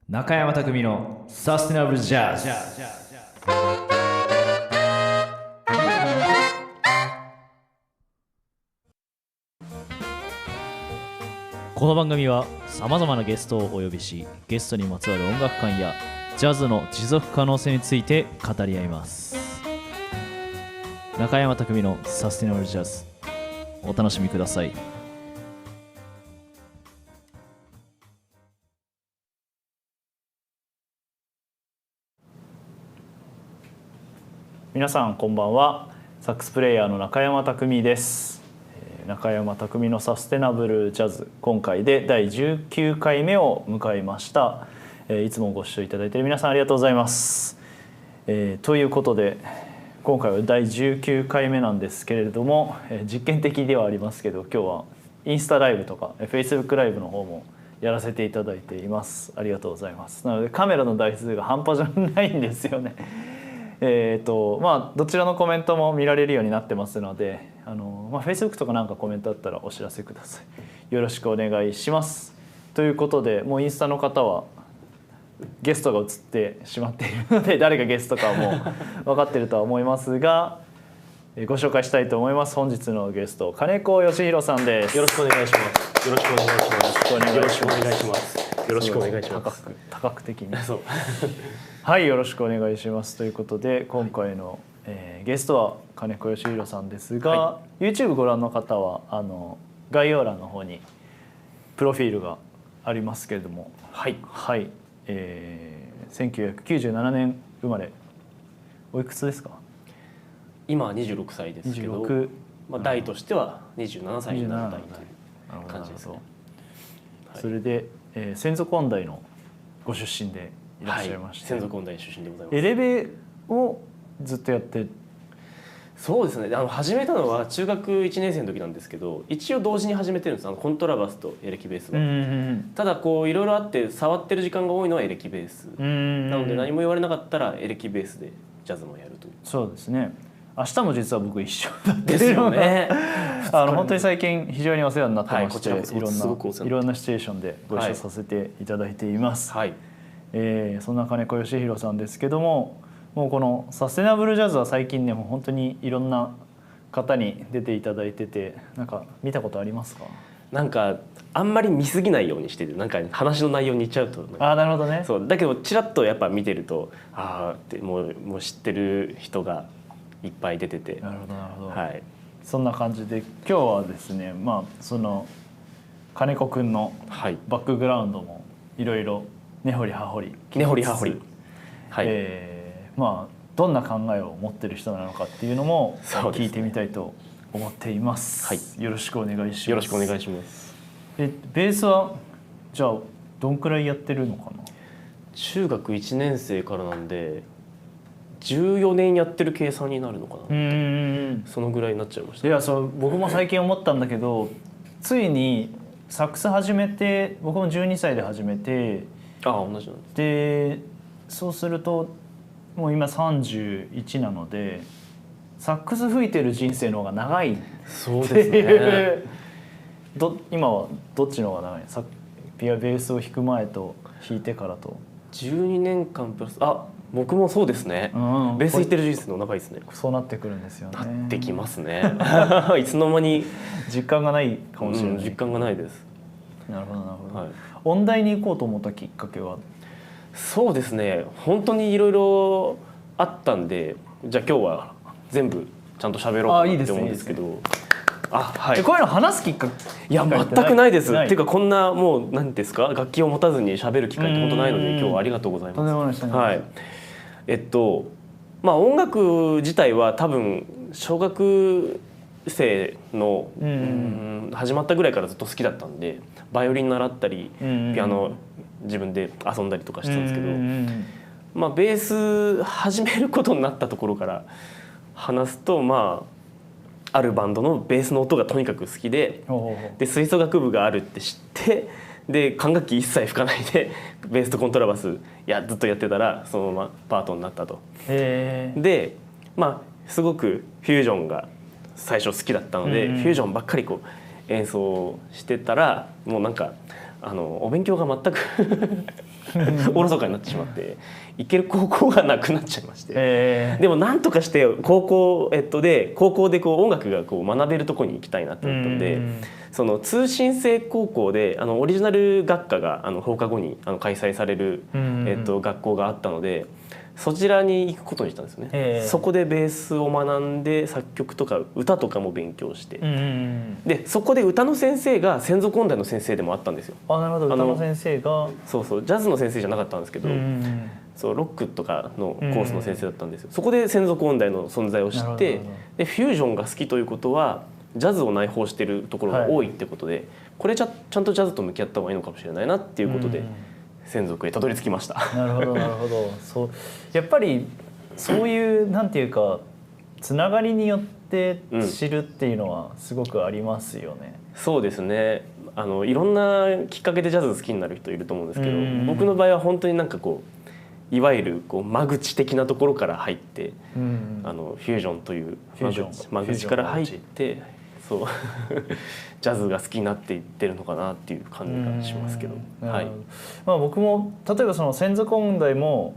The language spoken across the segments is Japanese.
中山匠のサステナブルジャズ。この番組はさまざまなゲストをお呼びし、ゲストにまつわる音楽観やジャズの持続可能性について語り合います。中山匠のサステナブルジャズ、お楽しみください。皆さんこんばんは。サックスプレイヤーの中山匠です。中山匠のサステナブルジャズ、今回で第19回目を迎えました。いつもご視聴いただいている皆さんありがとうございます。ということで今回は第19回目なんですけれども、実験的ではありますけど、今日はインスタライブとか Facebook ライブの方もやらせていただいています。ありがとうございます。なのでカメラの台数が半端じゃないんですよね。どちらのコメントも見られるようになってますので、Facebook とかなんかコメントあったらお知らせください。よろしくお願いします。ということで、もうインスタの方はゲストが映ってしまっているので、誰がゲストかはもう分かっているとは思いますが、ご紹介したいと思います。本日のゲスト、金子義弘さんです。よろしくお願いします。よろしくお願いします。よろしくお願いします。よろしくお願いします。多角的に。そう。はい、よろしくお願いします。ということで今回の、ゲストは金子義弘さんですが、はい、YouTube ご覧の方は概要欄の方にプロフィールがありますけれども、はい、はい、1997年生まれ、おいくつですか？今は26歳ですけど、代としては27歳になったという感じですね。はい、それで、専属音大のご出身でいらっしゃいまして、専属音大出身でございます。エレベをずっとやって。そうですね、始めたのは中学1年生の時なんですけど、一応同時に始めてるんです。コントラバスとエレキベースは。ただこういろいろあって触ってる時間が多いのはエレキベースなので、何も言われなかったらエレキベースでジャズもやるという。そうですね。明日も実は僕一緒だったですよね。本当に最近非常にお世話になってまして、はい、いろんなシチュエーションでご一緒させていただいています。はい、そんな金子義弘さんですけども、もうこのサステナブルジャズは最近ね、もう本当にいろんな方に出ていただいてて、なんか見たことありますか？なんかあんまり見過ぎないようにしてて、なんか話の内容にいっちゃうと、なるほどね。そうだけどちらっとやっぱ見てると、ってもう知ってる人がいっぱい出てて。なるほどなるほど。はい。そんな感じで今日はですね、その金子くんのバックグラウンドもいろいろ根掘り葉掘りはい。どんな考えを持ってる人なのかっていうのも聞いてみたいと思っています。はい、よろしくお願いします。よろしくお願いします。ベースはじゃあどんくらいやってるのかな？中学1年生からなんで14年やってる計算になるのかな。そのぐらいになっちゃいました。いや、僕も最近思ったんだけど、ついにサックス始めて、僕も12歳で始めて、同じなんです。でそうするともう今31なので、サックス吹いてる人生の方が長い。そうですね。今はどっちの方が長い？ベースを弾く前と弾いてからと。12年間プラス、僕もそうですね。ベース弾いてる人生の長いですね。そうなってくるんですよね。なってきますね。いつの間に。実感がないかもしれない。実感がないです。なるほどなるほど。はい、音大に行こうと思ったきっかけは？そうですね、本当にいろいろあったんで、じゃあ今日は全部ちゃんと喋ろうかなって思うんですけど。はい。こういうの話すきっかけ？いや全くないです。っていうか、こんなもう何ですか、楽器を持たずに喋る機会って本当ないので、今日はありがとうございます。はい。音楽自体は多分小学生の始まったぐらいからずっと好きだったんで、バイオリン習ったりピアノ自分で遊んだりとかしてたんですけど、ベース始めることになったところから話すと、あるバンドのベースの音がとにかく好きで、吹奏楽部があるって知って、で管楽器一切吹かないでベースとコントラバスずっとやってたら、そのままパートになったと。ですごくフュージョンが最初好きだったので、フュージョンばっかりこう演奏してたら、もうなんかお勉強が全くおろそかになってしまって行ける高校がなくなっちゃいまして、でもなんとかして高校でこう音楽がこう学べるところに行きたいなって思ったんで、その通信制高校でオリジナル学科が放課後に開催される学校があったので、そちらに行くことにしたんですよね。そこでベースを学んで作曲とか歌とかも勉強して、でそこで歌の先生が専属音大の先生でもあったんですよ。あ、なるほど。歌の先生がそうジャズの先生じゃなかったんですけど、そうロックとかのコースの先生だったんですよ。そこで専属音大の存在を知って、でフュージョンが好きということはジャズを内包しているところが多いってことで、これちゃんとジャズと向き合った方がいいのかもしれないなっていうことで、専属へたどり着きました。なるほどなるほど。そうやっぱりそういうなんていうかつながりによって知るっていうのはすごくありますよね。そうですね。いろんなきっかけでジャズ好きになる人いると思うんですけど、僕の場合は本当になんかこういわゆるこう間口的なところから入って、フュージョンという間口から入って、そうジャズが好きになっていってるのかなっていう感じがしますけど、はい。まあ僕も例えばその専属音大も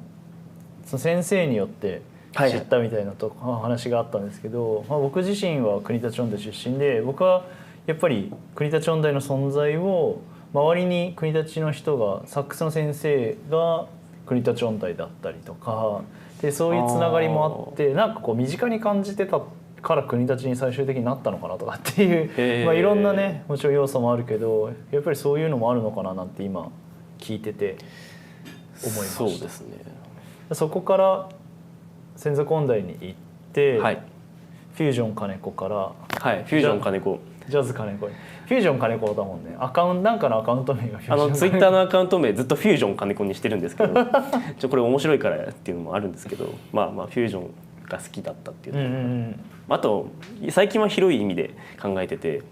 その先生によって知ったみたいな話があったんですけど、まあ、僕自身は国立音大出身で、僕はやっぱり国立音大の存在を周りに国立の人がサックスの先生が国立音大だったりとかで、そういうつながりもあって、なんかこう身近に感じてたから国立に最終的になったのかなとかっていう、まあいろんなねもちろん要素もあるけど、やっぱりそういうのもあるのかななんて今聞いてて思いました。そうですね。そこから専属音大に行って、はい、フュージョン金子から、はい、フュージョン金子、ジャズ金子に、フュージョン金子だもんね。なんかのアカウント名がフュージョン金子。ツイッターのアカウント名ずっとフュージョン金子にしてるんですけどこれ面白いからっていうのもあるんですけど、まあまあフュージョンが好きだったっていう、あと最近は広い意味で考えてて、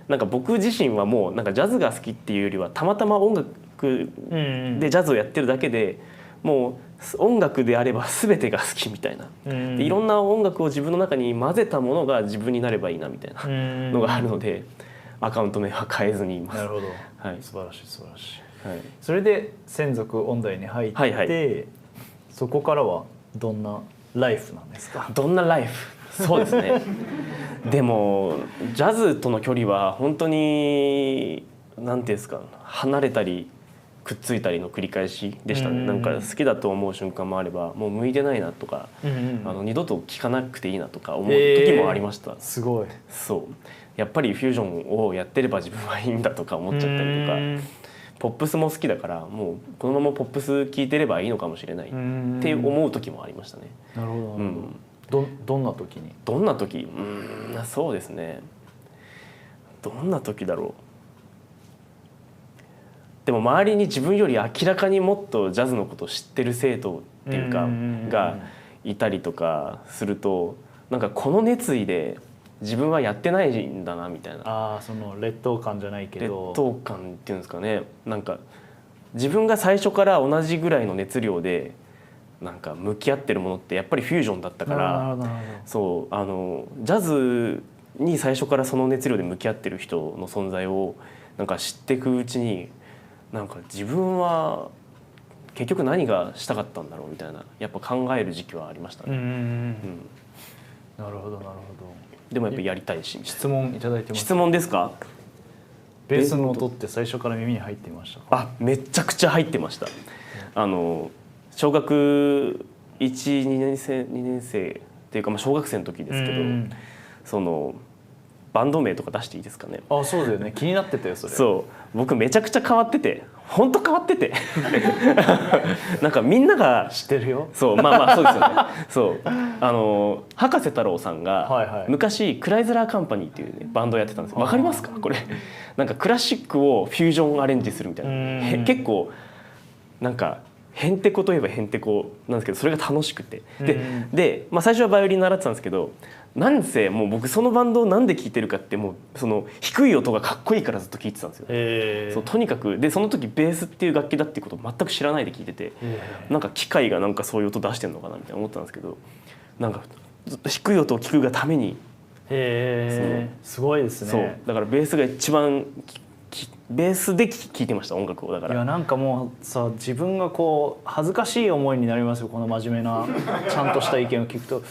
なんか僕自身はもうなんかジャズが好きっていうよりはたまたま音楽でジャズをやってるだけで、もう音楽であれば全てが好きみたいな、でいろんな音楽を自分の中に混ぜたものが自分になればいいなみたいなのがあるので、アカウント名は変えずにいます。なるほど、はい、素晴らしい素晴らしい、はい、それで専属音大に入って、はいはい、そこからはどんなライフなんですか？どんなライフ？そうですねでもジャズとの距離は本当に何ていうんですか、離れたりくっついたりの繰り返しでしたね。なんか好きだと思う瞬間もあれば、もう向いてないなとか、二度と聴かなくていいなとか思う時もありました。すごい。そうやっぱりフュージョンをやってれば自分はいいんだとか思っちゃったりとか、ポップスも好きだからもうこのままポップス聴いてればいいのかもしれないって思う時もありましたね。なるほど、どんな時に？どんな時？そうですね。どんな時だろう。でも周りに自分より明らかにもっとジャズのことを知ってる生徒っていうかがいたりとかすると、なんかこの熱意で自分はやってないんだなみたいな。その劣等感じゃないけど。劣等感っていうんですかね。なんか自分が最初から同じぐらいの熱量でなんか向き合ってるものってやっぱりフュージョンだったから、そうジャズに最初からその熱量で向き合ってる人の存在をなんか知っていくうちに、なんか自分は結局何がしたかったんだろうみたいなやっぱ考える時期はありましたね。なるほどなるほど。でもやっぱりやりたいし。質問いただいてます。質問ですか？ベースの音って最初から耳に入っていましたか？めちゃくちゃ入ってました。小学1、2年生っていうか、小学生の時ですけど、そのバンド名とか出していいですかね？そうだよね。気になってたよそれ。そう僕めちゃくちゃ変わってて、本当変わっててなんかみんなが知ってるよ。そうまあそうですよね。そう葉加瀬太郎さんが昔クライズラーカンパニーっていう、ね、バンドをやってたんですよ。わかりますかこれ？なんかクラシックをフュージョンアレンジするみたいな、結構なんかへんてこといえばへんてこなんですけど、それが楽しくて、で、最初はバイオリン習ってたんですけど、なんせもう僕そのバンドをなんで聴いてるかって、もうその低い音がかっこいいからずっと聴いてたんですよ。そうとにかくでその時ベースっていう楽器だっていうことを全く知らないで聴いてて、なんか機械がなんかそういう音出してんのかなみたいな思ったんですけど、なんかずっと低い音を聴くがために、すごいですね。そうだからベースが一番ベースで聴いてました音楽を。だからいやなんかもうさ自分がこう恥ずかしい思いになりますよこの真面目なちゃんとした意見を聞くと。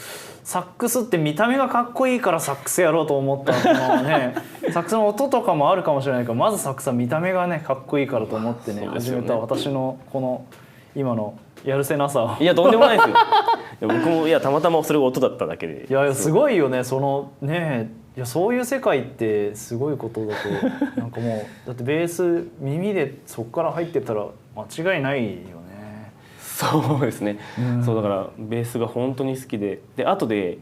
サックスって見た目がかっこいいからサックスやろうと思ったのねサックスの音とかもあるかもしれないけどまずサックスは見た目がねかっこいいからと思ってね始めた私のこの今のやるせなさを。いやとんでもないですよ僕もたまたまそれが音だっただけで。いやすごいよねそのねいやそういう世界ってすごいことだとなんかもうだってベース耳でそこから入ってたら間違いないよね。そうですね、そうだからベースが本当に好きで後で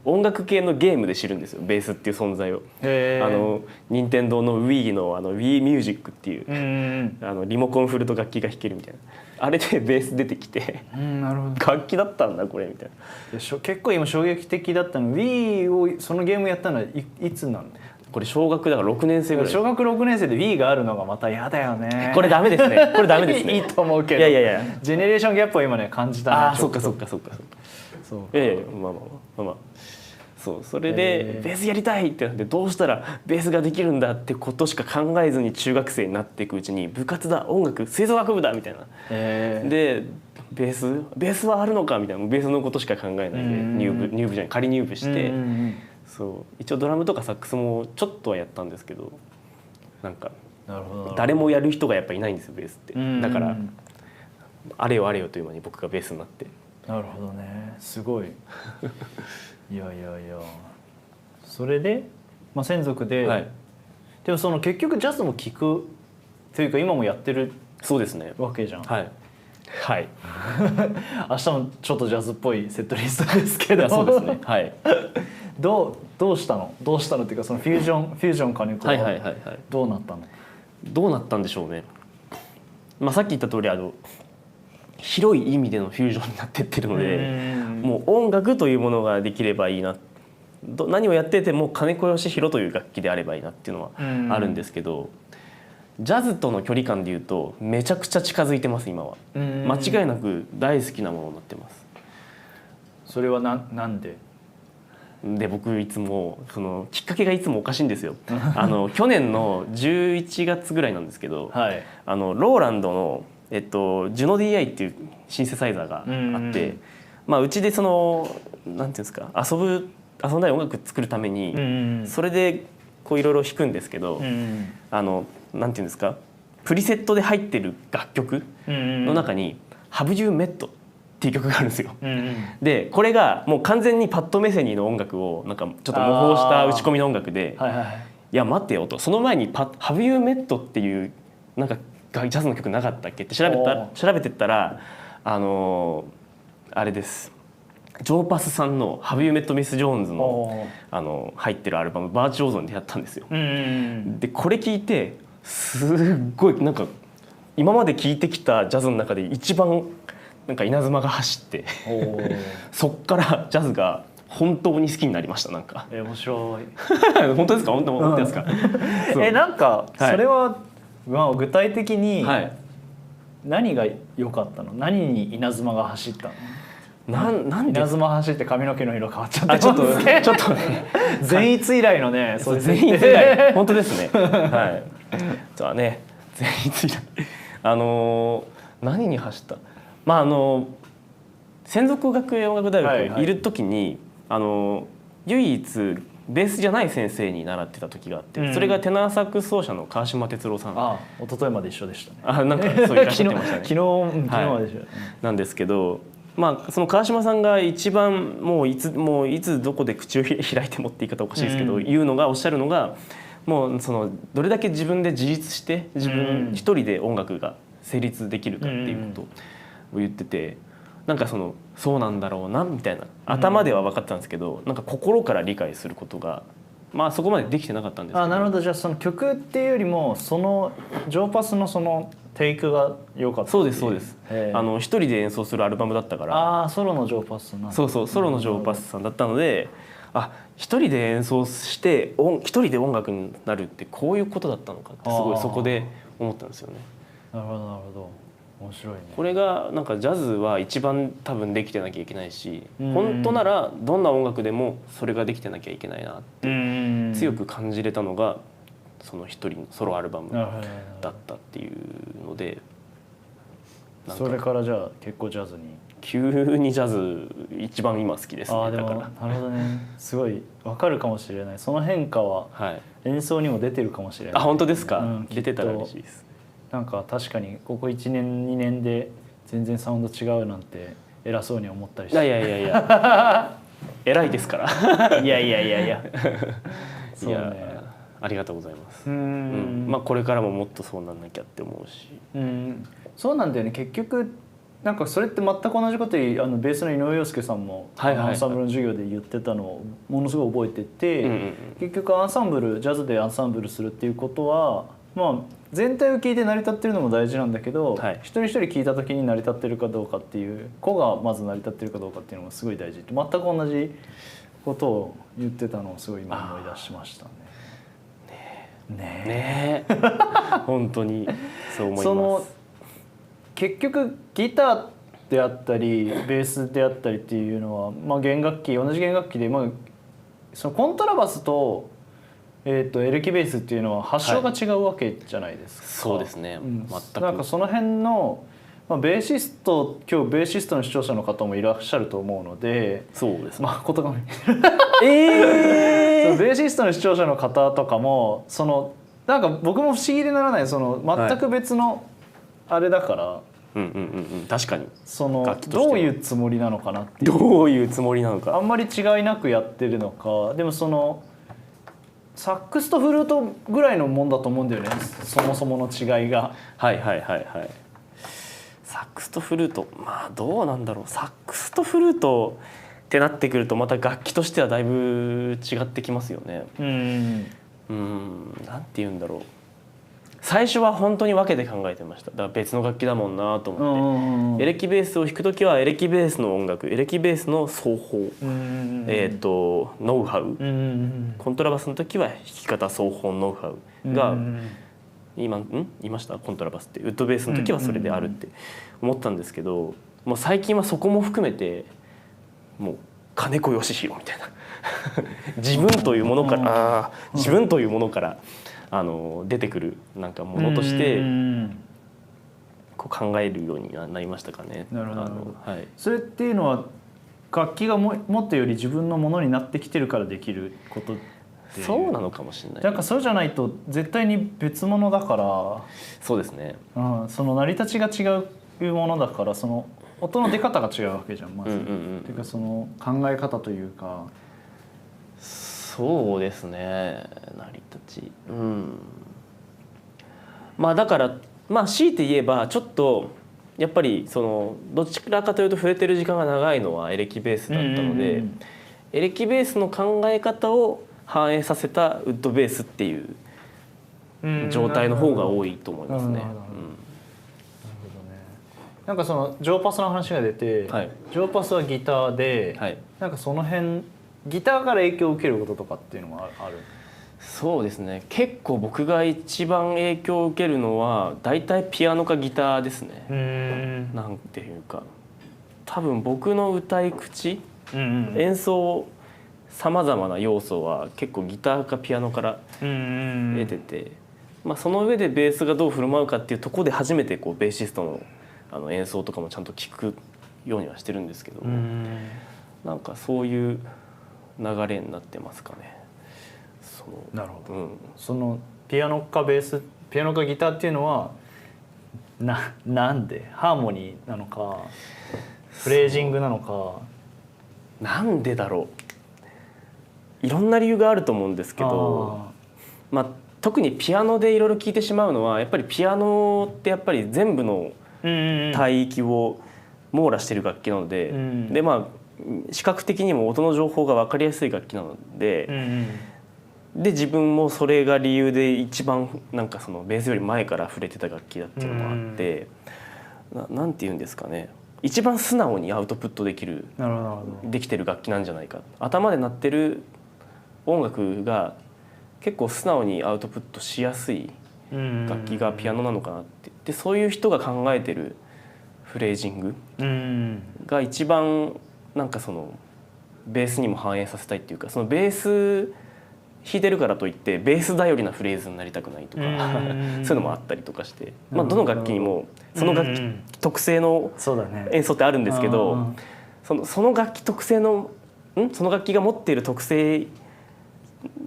音楽系のゲームで知るんですよベースっていう存在を。任天堂の Wii のWii ミュージックっていう、リモコン振ると楽器が弾けるみたいなあれでベース出てきて、なるほど楽器だったんだこれみたいな。結構今衝撃的だったの Wii をそのゲームやったのはいつなの？これ小学だから6年生ぐらい。小学6年生で Wii があるのがまた嫌だよね。これダメですね。これダメですね。いいと思うけど。いやジェネレーションギャップを今ね感じたね。ああそっか。そうまあそうそれでベースやりたいってなってどうしたらベースができるんだってことしか考えずに中学生になっていくうちに部活だ音楽吹奏楽部だみたいな。でベースはあるのかみたいなベースのことしか考えないで入部じゃない仮入部して。そう一応ドラムとかサックスもちょっとはやったんですけどなんか誰もやる人がやっぱいないんですよベースって。だからあれよあれよという間に僕がベースになって。なるほどねすごいいやそれで、専属で、でもその結局ジャズも聴くというか今もやってるそうですねわけじゃん。はい明日もちょっとジャズっぽいセットリストですけどそうですねはいどうしたのっていうかそのフュージョン加入とはどうなったの？どうなったんでしょうね。さっき言った通り広い意味でのフュージョンになってってるのでもう音楽というものができればいいな何をやってても金子義弘という楽器であればいいなっていうのはあるんですけどジャズとの距離感でいうとめちゃくちゃ近づいてます今は。間違いなく大好きなものになってます。それはなんで？で僕いつもそのきっかけがいつもおかしいんですよ去年の11月ぐらいなんですけど、ローランドの、ジュノ DI っていうシンセサイザーがあって、うちでそのなんていうんですか遊んだり音楽作るためにそれでこういろいろ弾くんですけど、なんていうんですかプリセットで入ってる楽曲の中に「Have You Met?」っていう曲があるんですよ。でこれがもう完全にパッド・メセニーの音楽をなんかちょっと模倣した打ち込みの音楽でいや待ってよとその前に「Have You Met?」っていうなんかジャズの曲なかったっけって調べてったらあれですジョーパスさんの「Have You Met Miss Jones の」入ってるアルバム「バーチオーゾン」でやったんですよ。でこれ聞いてすっごいなんか今まで聴いてきたジャズの中で一番なんか稲妻が走ってそっからジャズが本当に好きになりました。なんか面白い本当ですか本当ですかなんかそれは、具体的に何が良かったの？何に稲妻が走ったの？なん稲妻走って髪の毛の色変わっちゃってちょっと善逸以来のね善逸以来本当ですねじゃあね善逸以来何に走った専属学園音楽大学いる時に、唯一ベースじゃない先生に習ってた時があって、それがテナーサックス奏者の川島哲郎さん。一昨日まで一緒でしたね。なんかそういらっしゃってましたね昨日まで一緒、なんですけどその川島さんが一番もういつどこで口を開いてもって言い方おかしいですけど、おっしゃるのがもうそのどれだけ自分で自立して自分一人で音楽が成立できるかっていうことを言ってて、なんかそうなんだろうなみたいな頭では分かってたんですけど、なんか心から理解することがそこまでできてなかったんですけど。なるほど。じゃあその曲っていうよりもそのジョーパスのそのテイクが良かった。そうです一人で演奏するアルバムだったから。ソロのジョーパスさんなんだ。ソロのジョーパスさんだったので一人で演奏して一人で音楽になるってこういうことだったのかってすごいそこで思ったんですよね。なるほど面白いね。これがなんかジャズは一番多分できてなきゃいけないし、本当ならどんな音楽でもそれができてなきゃいけないなって強く感じれたのがその一人のソロアルバムなるほどだったっていうので、なんかそれからじゃあ結構ジャズに。急にジャズ一番今好きですね。でもだからなるほどね、すごい分かるかもしれない。その変化ははい演奏にも出てるかもしれない。本当ですか、きっと出てたら嬉しいです。なんか確かにここ1年2年で全然サウンド違うなんて偉そうに思ったりして。いや偉いですからいやそういやね、ありがとうございます。まあこれからももっとそうなんなきゃって思うし、そうなんだよね。結局なんかそれって全く同じことベースの井上陽介さんもアンサンブルの授業で言ってたのをものすごい覚えてて、結局アンサンブルジャズでアンサンブルするっていうことは、まあ全体を聞いて成り立ってるのも大事なんだけど、一人一人聞いた時に成り立ってるかどうかっていう子がまず成り立ってるかどうかっていうのがすごい大事って、全く同じことを言ってたのをすごい今思い出しましたね。ねえ本当にそう思います。結局ギターであったりベースであったりっていうのは、まあ、同じ弦楽器で、まあ、そのコントラバスと、エレキベースっていうのは発祥が違うわけじゃないですか。そうですね、全くなんかその辺の、まあ、ベーシストの視聴者の方もいらっしゃると思うので、そうですね、まあことがベーシストの視聴者の方とかもなんか僕も不思議でならない、全く別のあれだから、確かにどういうつもりなのかなっていう、どういうつもりなのか、あんまり違いなくやってるのか。でもサックスとフルートぐらいのもんだと思うんだよね、そもそもの違いが。はいサックスとフルート、まあどうなんだろう。サックスとフルートってなってくるとまた楽器としてはだいぶ違ってきますよね。なんて言うんだろう。最初は本当に分けて考えてました。だから別の楽器だもんなと思って、エレキベースを弾くときはエレキベースの音楽、エレキベースの奏法、ノウハウ、コントラバスの時は弾き方奏法ノウハウが言いました。コントラバスってウッドベースの時はそれであるって思ったんですけど、もう最近はそこも含めてもう金子義弘みたいな自分というものから出てくるなんかものとしてこう考えるようになりましたかね。なるほど。それっていうのは楽器がもっとより自分のものになってきてるからできることって。そうなのかもしれない。なんかそうじゃないと絶対に別物だから。そうですね。その成り立ちが違うものだから、その音の出方が違うわけじゃんまず。っていうかその考え方というか。そうですね、成り立ち、まあだから強いて言えばちょっとやっぱりどちらかというと触れてる時間が長いのはエレキベースだったので、エレキベースの考え方を反映させたウッドベースっていう状態の方が多いと思いますね。なんかジョーパスの話が出て、ジョーパスはギターで、なんかその辺ギターから影響を受けることとかっていうのもある？そうですね、結構僕が一番影響を受けるのは大体ピアノかギターですね。なんていうか多分僕の歌い口、演奏さまざまな要素は結構ギターかピアノから得てて、その上でベースがどう振る舞うかっていうところで初めてこうベーシストの演奏とかもちゃんと聞くようにはしてるんですけど、なんかそういう流れになってますかね。なるほど。そのピアノかギターっていうのはなんでハーモニーなのかフレージングなのか、なんでだろう。いろんな理由があると思うんですけど、特にピアノでいろいろ聴いてしまうのはやっぱりピアノってやっぱり全部の帯域を網羅している楽器なので、視覚的にも音の情報が分かりやすい楽器なので、自分もそれが理由で一番なんかベースより前から触れてた楽器だっていうのもあって、なんていうんですかね、一番素直にアウトプットできてる楽器なんじゃないか。頭で鳴ってる音楽が結構素直にアウトプットしやすい楽器がピアノなのかなって。でそういう人が考えてるフレージングが一番なんかベースにも反映させたいっていうか、そのベース弾いてるからといってベース頼りなフレーズになりたくないとかそういうのもあったりとかして、どの楽器にもその楽器特性の演奏ってあるんですけど、その楽器特性のその楽器が持っている特性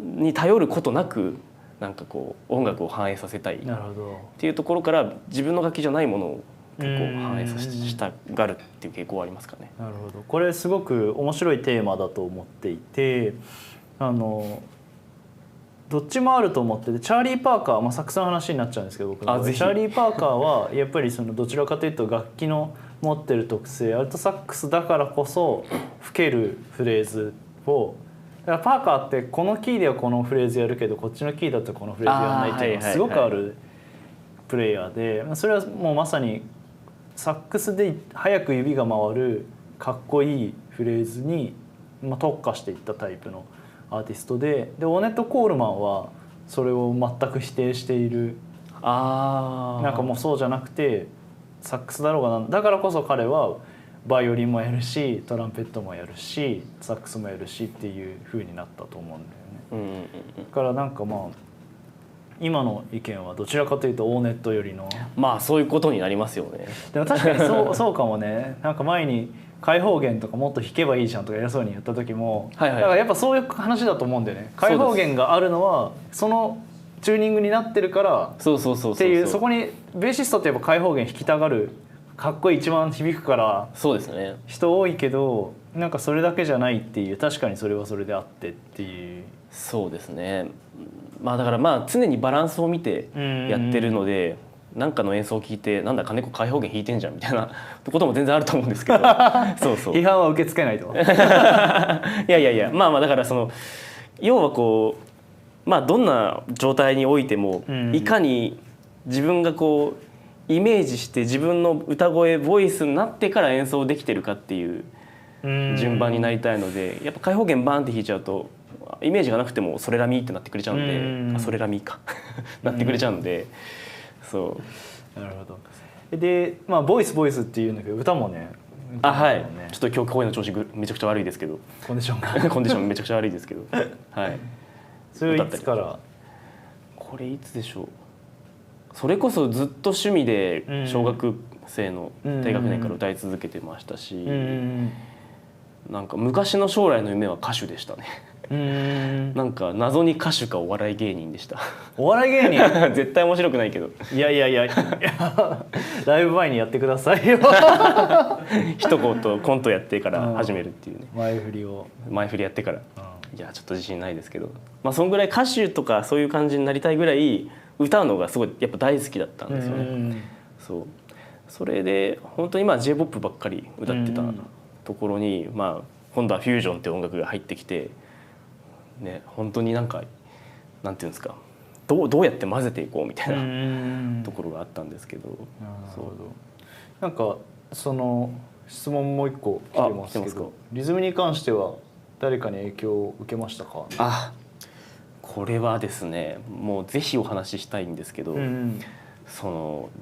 に頼ることなくなんかこう音楽を反映させたいっていうところから自分の楽器じゃないものを結構反映させたがるっていう傾向はありますかね。なるほど。これすごく面白いテーマだと思っていて、どっちもあると思ってて、チャーリー・パーカー、サックスの話になっちゃうんですけど、僕のチャーリー・パーカーはやっぱりどちらかというと楽器の持ってる特性、アルトサックスだからこそ吹けるフレーズを、だからパーカーってこのキーではこのフレーズやるけどこっちのキーだとこのフレーズやらないっていうのがすごくあるプレイヤーで、それはもうまさにサックスで早く指が回るかっこいいフレーズに特化していったタイプのアーティストで、オーネット・コールマンはそれを全く否定している。なんかもうそうじゃなくてサックスだろうがだからこそ彼はバイオリンもやるしトランペットもやるしサックスもやるしっていう風になったと思うんだよね。だからなんか今の意見はどちらかというとオーネットよりのそういうことになりますよね。でも確かにそうかもね。なんか前に開放弦とかもっと弾けばいいじゃんとか偉そうに言った時も、だからやっぱそういう話だと思うんだよね。開放弦があるのはそのチューニングになってるからっていう、そこにベーシストってやっぱ開放弦弾きたがる、かっこいい一番響くから人多いけど、なんかそれだけじゃないっていう、確かにそれはそれであってっていう。そうですね。だから常にバランスを見てやってるので、なんかの演奏を聞いてなんだ金子開放弦弾いてんじゃんみたいなことも全然あると思うんですけど批判は受け付けないといやだから要はこうどんな状態においてもいかに自分がこうイメージして自分の歌声ボイスになってから演奏できてるかっていう順番になりたいので、やっぱ開放弦バーンって弾いちゃうとイメージがなくてもソレラミってなってくれちゃうんで、ソレラミかなってくれちゃうんで、なるほど。でボイスっていうんだけど歌もね、はい、ちょっと今日声の調子めちゃくちゃ悪いですけど、コンディションめちゃくちゃ悪いですけどはい。それいつから？これいつでしょう。それこそずっと趣味で小学生の低学年から歌い続けてましたし、なんか昔の将来の夢は歌手でしたね。なんか謎に歌手かお笑い芸人でした。お笑い芸人絶対面白くないけど、いやライブ前にやってくださいよ一言コントやってから始めるっていうね、前振りやってから、いやちょっと自信ないですけど、そんぐらい歌手とかそういう感じになりたいぐらい歌うのがすごいやっぱ大好きだったんですよね。それで本当にJ-POP ばっかり歌ってたところに、今度はフュージョンって音楽が入ってきてね、本当になんていうんですか、どうやって混ぜていこうみたいなところがあったんですけど。なんかその質問もう一個来てますけど、リズムに関しては誰かに影響を受けましたか？これはですね、もうぜひお話ししたいんですけど、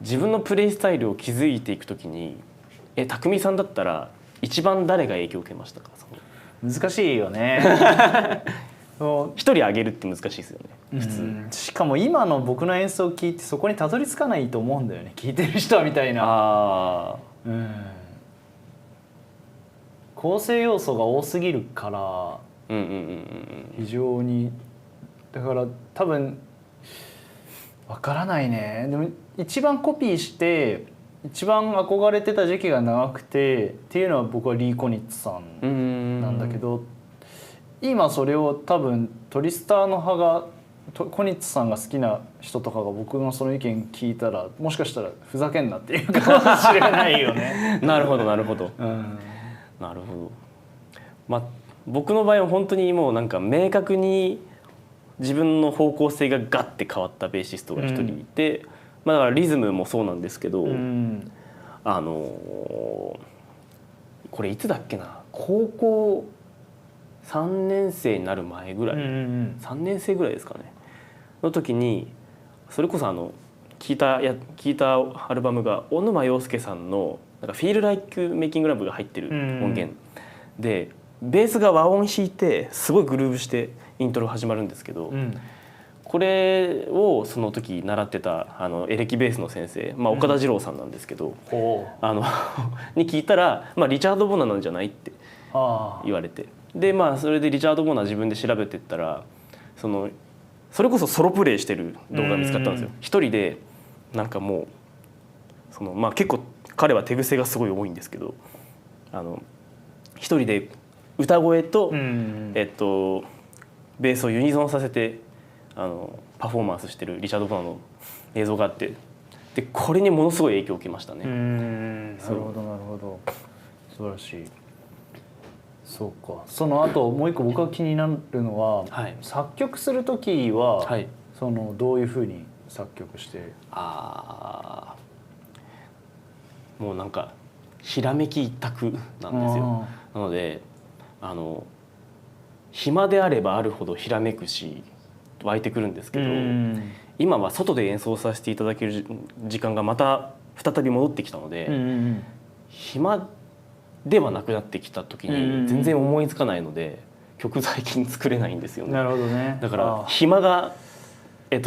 自分のプレイスタイルを築いていくときに匠さんだったら一番誰が影響を受けましたか？難しいよね一人挙げるって難しいですよね普通。しかも今の僕の演奏を聞いてそこにたどり着かないと思うんだよね、聞いてる人はみたいな。構成要素が多すぎるから非常に、だから多分わからないね。でも一番コピーして一番憧れてた時期が長くてっていうのは僕はリー・コニッツさんなんだけど、今それを多分トリスターの派がコニッツさんが好きな人とかが僕のその意見聞いたらもしかしたらふざけんなっていうかもしれないよねなるほど、僕の場合は本当にもうなんか明確に自分の方向性がガッて変わったベーシストが一人いて、だからリズムもそうなんですけど、これいつだっけな、高校3年生になる前ぐらい、3年生ぐらいですかねの時に、それこそ聞いたアルバムが小沼洋介さんのなんか「Feel Like Making Love」が入ってる音源で、ベースが和音弾いてすごいグルーブしてイントロ始まるんですけど、これをその時習ってたエレキベースの先生、岡田二郎さんなんですけど、に聞いたら、リチャード・ボナなんじゃないって言われて、でそれでリチャード・ボナ自分で調べてったらそれこそソロプレイしてる動画が見つかったんですよ。一人でなんかもう結構彼は手癖がすごい多いんですけど、一人で歌声と、ベースをユニゾンさせてパフォーマンスしてるリチャード・ボナの映像があって、でこれにものすごい影響を受けましたね。なるほどなるほど、素晴らしい。そうか。その後もう一個僕が気になるのは、作曲する時は、どういうふうに作曲して。もうなんかひらめき一択なんですよ。なので暇であればあるほどひらめくし湧いてくるんですけど、今は外で演奏させていただける時間がまた再び戻ってきたので、暇ではなくなってきた時に全然思いつかないので、曲最近作れないんですよね。なるほどね。だから暇が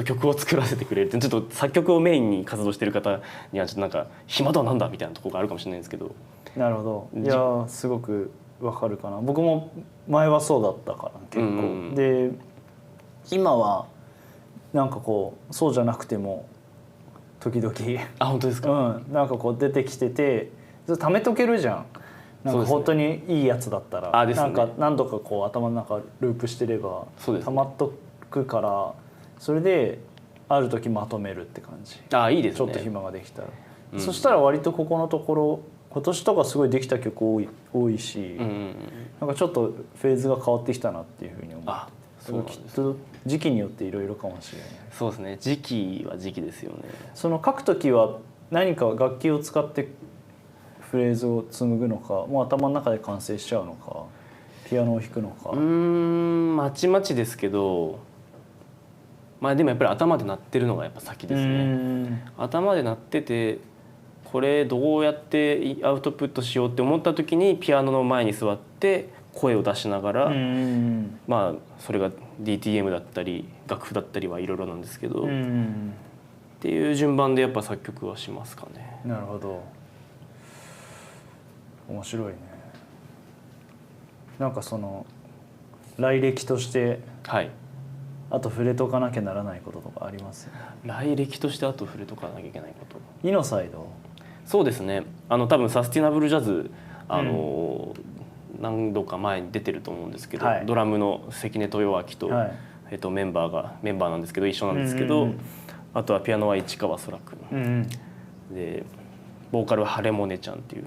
曲を作らせてくれるって、ちょっと作曲をメインに活動してる方にはちょっとなんか暇とはなんだみたいなところがあるかもしれないんですけど。なるほど。いやすごくわかるかな。僕も前はそうだったから結構、で今はなんかこうそうじゃなくても時々本当ですか。なんかこう出てきてて貯めとけるじゃん。なんか本当にいいやつだったら、なんか何度かこう頭の中ループしてれば溜まっとくから、それである時まとめるって感じ。いいですね。ちょっと暇ができたら、そしたら割とここのところ今年とかすごいできた曲多いし、なんかちょっとフェーズが変わってきたなっていうふうに思う。そうきっと時期によっていろいろかもしれない。そうですね。時期は時期ですよね。その書く時は何か楽器を使ってフレーズを紡ぐのか、もう頭の中で完成しちゃうのか、ピアノを弾くのか。まちまちですけど、でもやっぱり頭で鳴ってるのがやっぱ先ですね。頭で鳴ってて、これどうやってアウトプットしようって思った時にピアノの前に座って声を出しながら、それが DTM だったり楽譜だったりはいろいろなんですけど、っていう順番でやっぱ作曲はしますかね。なるほど。面白いね。なんか来歴として、あと触れとかなきゃならないこととかありますよね。来歴としてあと触れとかなきゃいけないこと。イノサイド。そうですね。多分サスティナブルジャズ何度か前に出てると思うんですけど、ドラムの関根豊明と、メンバーなんですけど一緒なんですけど、あとはピアノは市川空君、でボーカルはハレモネちゃんっていう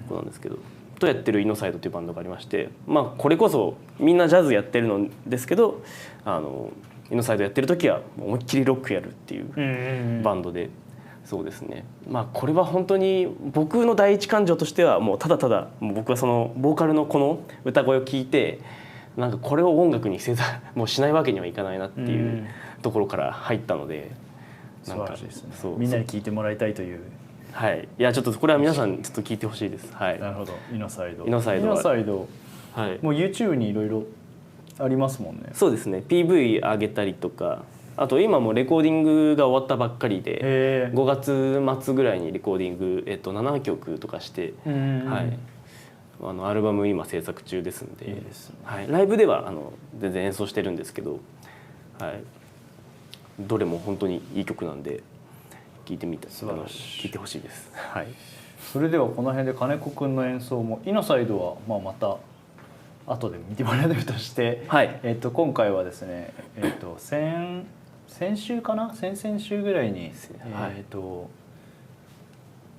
子なんですけど、とやってるイノサイドっていうバンドがありまして、これこそみんなジャズやってるのですけど、イノサイドやってる時は思いっきりロックやるっていうバンドで。そうですね。これは本当に僕の第一感情としてはもうただただ僕はそのボーカルのこの歌声を聞いて、なんかこれを音楽にもうしないわけにはいかないなっていうところから入ったので、素晴らしいですね。みんなに聞いてもらいたいという。いやちょっとこれは皆さんちょっと聞いてほしいです。なるほど。イノサイド。もう YouTube にいろいろありますもんね。そうですね。PV 上げたりとか。あと今もレコーディングが終わったばっかりで、5月末ぐらいにレコーディング、7曲とかして、アルバム今制作中ですんで、ライブでは全然演奏してるんですけど、どれも本当にいい曲なんで聴いてほしいです。それではこの辺で金子くんの演奏も、イノサイドはまた後で見てもらえるとして、今回はですね、先週かな、先々週ぐらいに、こ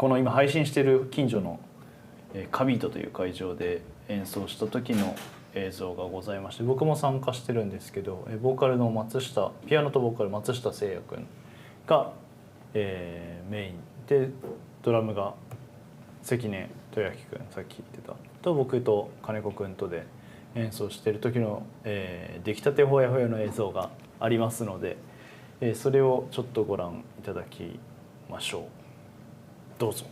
の今配信してる近所のカビートという会場で演奏した時の映像がございまして、僕も参加してるんですけど、ボーカルのピアノとボーカル松下聖也君が、メインで、ドラムが関根豊明君、さっき言ってたと僕と金子君とで演奏してる時の、出来たてほやほやの映像がありますので、それをちょっとご覧いただきましょう。どうぞ。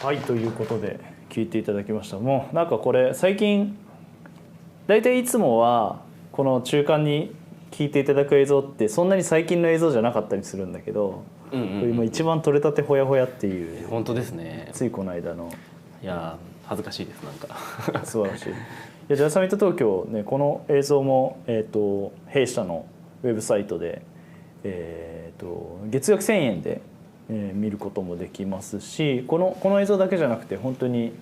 はいということで聞いていただきました。もうなんかこれ最近大体いつもはこの中間に聞いていただく映像ってそんなに最近の映像じゃなかったりするんだけど、今一番撮れたてほやほやっていう本当ですね。ついこの間のいや恥ずかしいですなんか素晴らしい。いやジャズサミット東京ね、この映像も弊社のウェブサイトで月額1000円で見ることもできますし、この映像だけじゃなくて本当に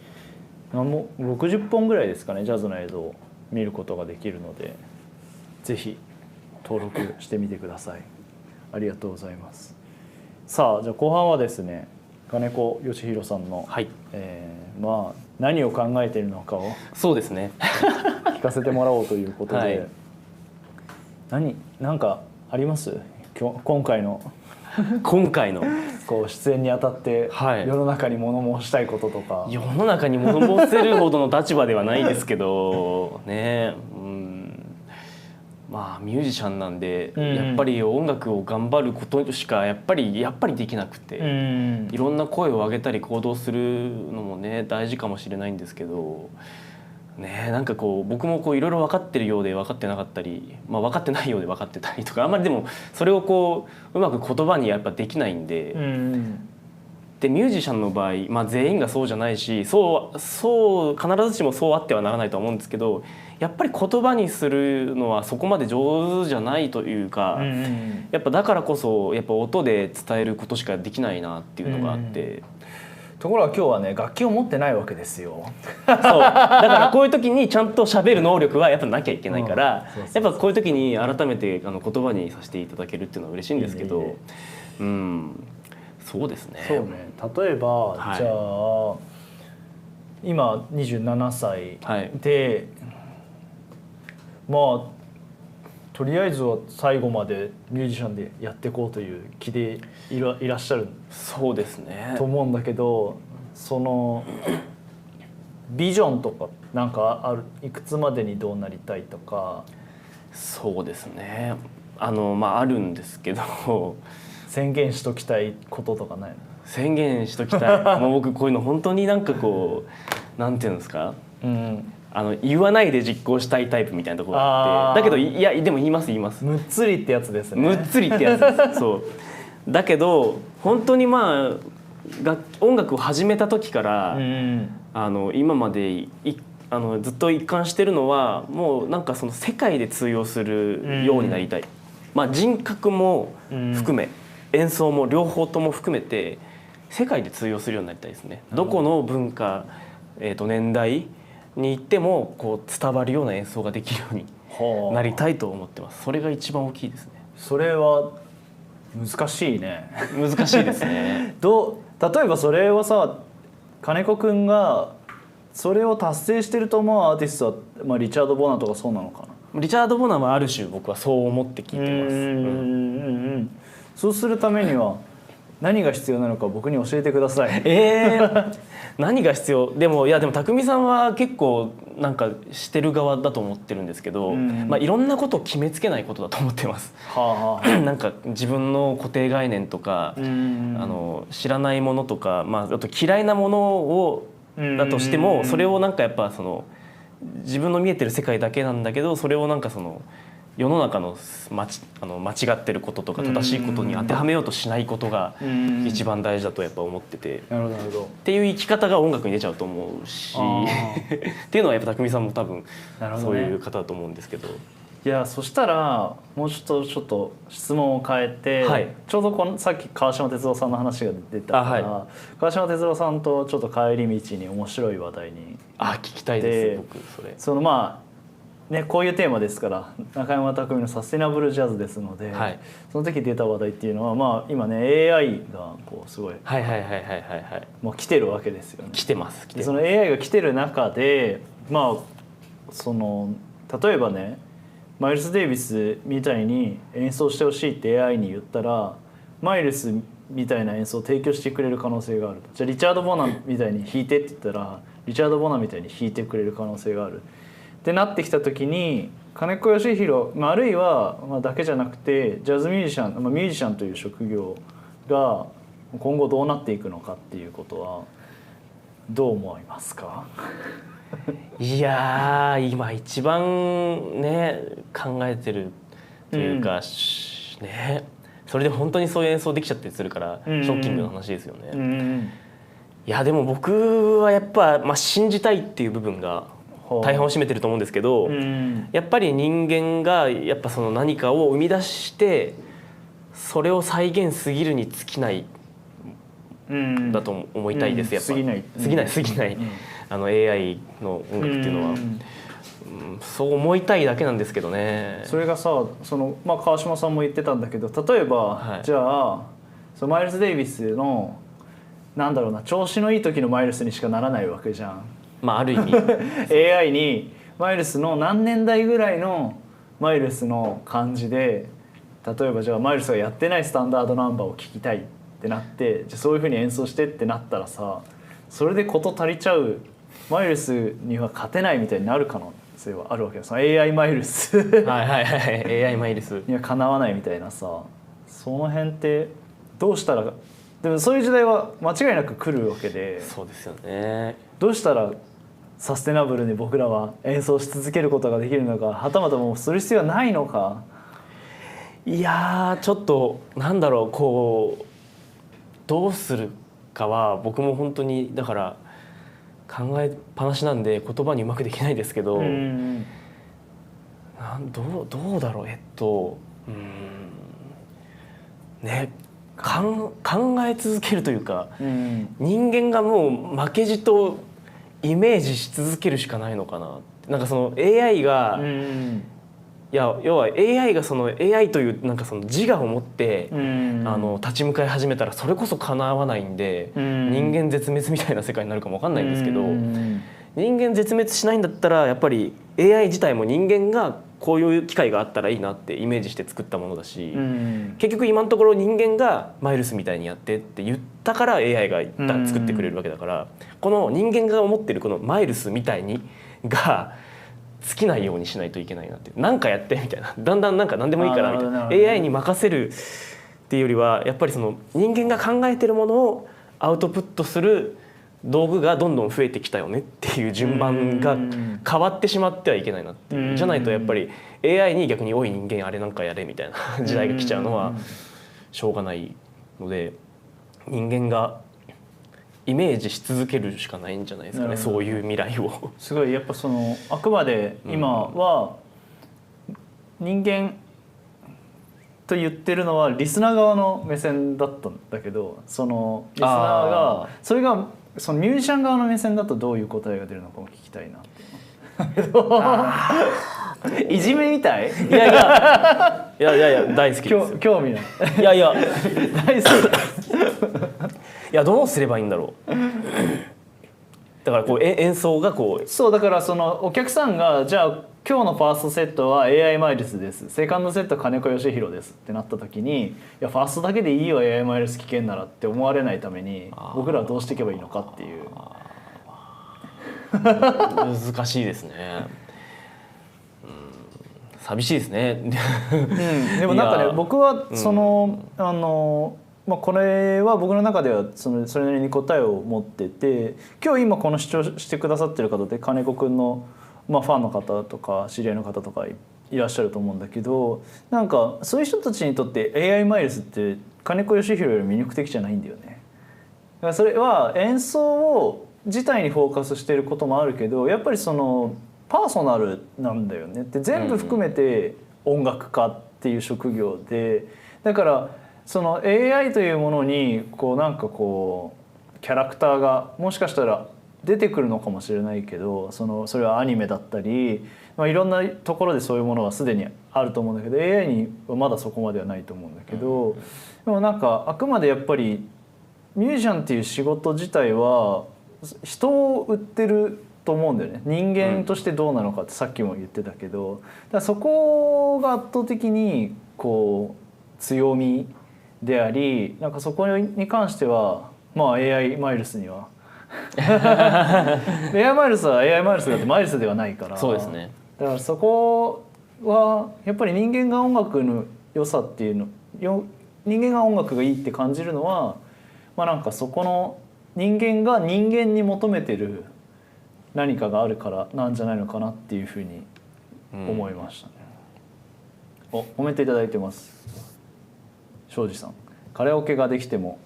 も60本ぐらいですかね、ジャズの映像を見ることができるのでぜひ登録してみてください。ありがとうございます。さあじゃあ後半はですね、金子義弘さんの、はいまあ何を考えているのかをそうですね聞かせてもらおうということで、はい、なんかあります？今回のこう出演にあたって、はい、世の中に物申したいこととか。世の中に物申せるほどの立場ではないですけどね、まあミュージシャンなんで、やっぱり音楽を頑張ることしかやっぱりできなくて、いろんな声を上げたり行動するのもね大事かもしれないんですけどね、なんかこう僕もこういろいろ分かってるようで分かってなかったり、まあ、分かってないようで分かってたりとか、あんまりでもそれをこううまく言葉にやっぱできないんで、でミュージシャンの場合、まあ、全員がそうじゃないしそう必ずしもそうあってはならないとは思うんですけど、やっぱり言葉にするのはそこまで上手じゃないというか、やっぱだからこそやっぱ音で伝えることしかできないなっていうのがあって。ところが今日はね楽器を持ってないわけですよ。そうだからこういう時にちゃんと喋る能力はやっぱなきゃいけないから、やっぱこういう時に改めて言葉にさせていただけるっていうのは嬉しいんですけど、そうですね。そうね。例えば、はい、じゃあ今27歳で、まあとりあえずは最後までミュージシャンでやっていこうという気でいらっしゃる。そうですね。と思うんだけど、そのビジョンとかなんかある、いくつまでにどうなりたいとか。そうですね。まああるんですけど。宣言しときたいこととかないの？宣言しときたい。もう僕こういうの本当になんかこうなんていうんですか。言わないで実行したいタイプみたいなところがあって、だけどいやでも言います。むっつりってやつですね。むっつりってやつです。そうだけど本当にまあ音楽を始めた時から、今までずっと一貫してるのはもうなんかその世界で通用するようになりたい。まあ、人格も含め、演奏も両方とも含めて世界で通用するようになりたいですね。どこの文化、年代に行ってもこう伝わるような演奏ができるようになりたいと思ってます。それが一番大きいですね。それは難しいね。難しいですね。例えばそれはさ、金子くんがそれを達成してると思うアーティストは、まあ、リチャード・ボナーとかそうなのかな。リチャード・ボナーはある種僕はそう思って聞いてます。そうするためには何が必要なのか僕に教えてください。何が必要？でも匠さんは結構なんかしてる側だと思ってるんですけど、まあいろんなことを決めつけないことだと思ってます。なんか自分の固定概念とか、知らないものとか、まああと嫌いなものをだとしても、それをなんかやっぱその自分の見えてる世界だけなんだけど、それをなんかその世の中の間違ってることとか正しいことに当てはめようとしないことが一番大事だとやっぱ思ってて、っていう生き方が音楽に出ちゃうと思うしっていうのはやっぱ匠さんも多分そういう方だと思うんですけど。いやそしたらもうちょっと質問を変えて、はい、ちょうどさっき川島哲郎さんの話が出たから、川島哲郎さんとちょっと帰り道に面白い話題に聞きたいです。僕それまあね、こういうテーマですから中山匠のサステナブルジャズですので、はい、その時出た話題っていうのは、まあ、今ね AI がこうすごいもう来てるわけですよね。来てます。その AI が来てる中で、まあ例えばねマイルス・デイビスみたいに演奏してほしいって AI に言ったらマイルスみたいな演奏を提供してくれる可能性がある。じゃあリチャード・ボナみたいに弾いてって言ったらリチャード・ボナみたいに弾いてくれる可能性があるってなってきた時に、金子義弘、あるいはだけじゃなくてジャズミュージシャン、ミュージシャンという職業が今後どうなっていくのかっていうことはどう思いますか？いやー今一番ね考えてるというか、ねそれで本当にそういう演奏できちゃったりするからショッキングな話ですよね。いやでも僕はやっぱ、信じたいっていう部分が大半を占めてると思うんですけど、やっぱり人間がやっぱその何かを生み出してそれを再現すぎるに尽きないだと思いたいです。やっぱ過ぎない、AI の音楽っていうのは、そう思いたいだけなんですけどね。それがさ川島さんも言ってたんだけど、例えば、じゃあマイルス・デイビスのなんだろうな、調子のいい時のマイルスにしかならないわけじゃん。ある意味AI にマイルスの何年代ぐらいのマイルスの感じで、例えばじゃあマイルスがやってないスタンダードナンバーを聴きたいってなって、じゃあそういう風に演奏してってなったらさ、それで事足りちゃう、マイルスには勝てないみたいになる可能性はあるわけよ。その AI マイルスAI マイルスにはかなわないみたいなさ、その辺ってどうしたら、でもそういう時代は間違いなく来るわけで、そうですよね。どうしたらサステナブルに僕らは演奏し続けることができるのか、はたまたもうする必要はないのか。いやちょっとなんだろう、こうどうするかは僕も本当にだから考えっぱなしなんで言葉にうまくできないですけど、どうだろう、ね、考え続けるというか、人間がもう負けじとイメージし続けるしかないのかな。なんかその AI が、要は AI がその AI というなんかその自我を持って立ち向かい始めたらそれこそかなわないんで、人間絶滅みたいな世界になるかも分かんないんですけど、人間絶滅しないんだったらやっぱり AI 自体も人間がこういう機会があったらいいなってイメージして作ったものだし、結局今のところ人間がマイルスみたいにやってって言ったから AI が作ってくれるわけだから、この人間が思ってるこのマイルスみたいにが尽きないようにしないといけないなって、なんかやってみたいな、だんだんなんか何でもいいからみたいな、AI に任せるっていうよりはやっぱりその人間が考えてるものをアウトプットする道具がどんどん増えてきたよねっていう順番が変わってしまってはいけないなっていう。じゃないとやっぱり AI に逆に「おい人間あれなんかやれ」みたいな時代が来ちゃうのはしょうがないので、人間がイメージし続けるしかないんじゃないですかね、そういう未来を。すごいやっぱそのあくまで今は人間と言ってるのはリスナー側の目線だったんだけど、そのリスナーがそれがそのミュージシャン側の目線だとどういう答えが出るのかも聞きたいなっていじめみたい？いや大好きです。興味ない。大好き。いやどうすればいいんだろう。だからこう演奏がこう、そうだからそのお客さんがじゃあ今日のファーストセットは AI マイルスです、セカンドセット金子義弘ですってなった時に、いやファーストだけでいいよ AI マイルス聞けんならって思われないために僕らはどうしていけばいいのかっていう。難しいですね。寂しいですね。でもなんかね、僕はそのこれは僕の中ではそれなりに答えを持ってて、今日今この視聴してくださってる方って金子くんのファンの方とか知り合いの方とかいらっしゃると思うんだけど、なんかそういう人たちにとって AI マイルスって金子義弘より魅力的じゃないんだよね。だからそれは演奏を自体にフォーカスしていることもあるけど、やっぱりそのパーソナルなんだよねって全部含めて音楽家っていう職業で、だからその AI というものにこうなんかこうキャラクターがもしかしたら出てくるのかもしれないけど、それはアニメだったり、いろんなところでそういうものはすでにあると思うんだけど AI にはまだそこまではないと思うんだけど、でもなんかあくまでやっぱりミュージシャンっていう仕事自体は人を売ってると思うんだよね。人間としてどうなのかってさっきも言ってたけど、だからそこが圧倒的にこう強みであり、なんかそこに関してはAI マイルスにはAI マイルスは AI マイルスだってマイルスではないから。そうですね。だからそこはやっぱり人間が音楽の良さっていうの、人間が音楽がいいって感じるのは、なんかそこの人間が人間に求めてる何かがあるからなんじゃないのかなっていうふうに思いましたね。褒めていただいてます。庄司さん、カラオケができても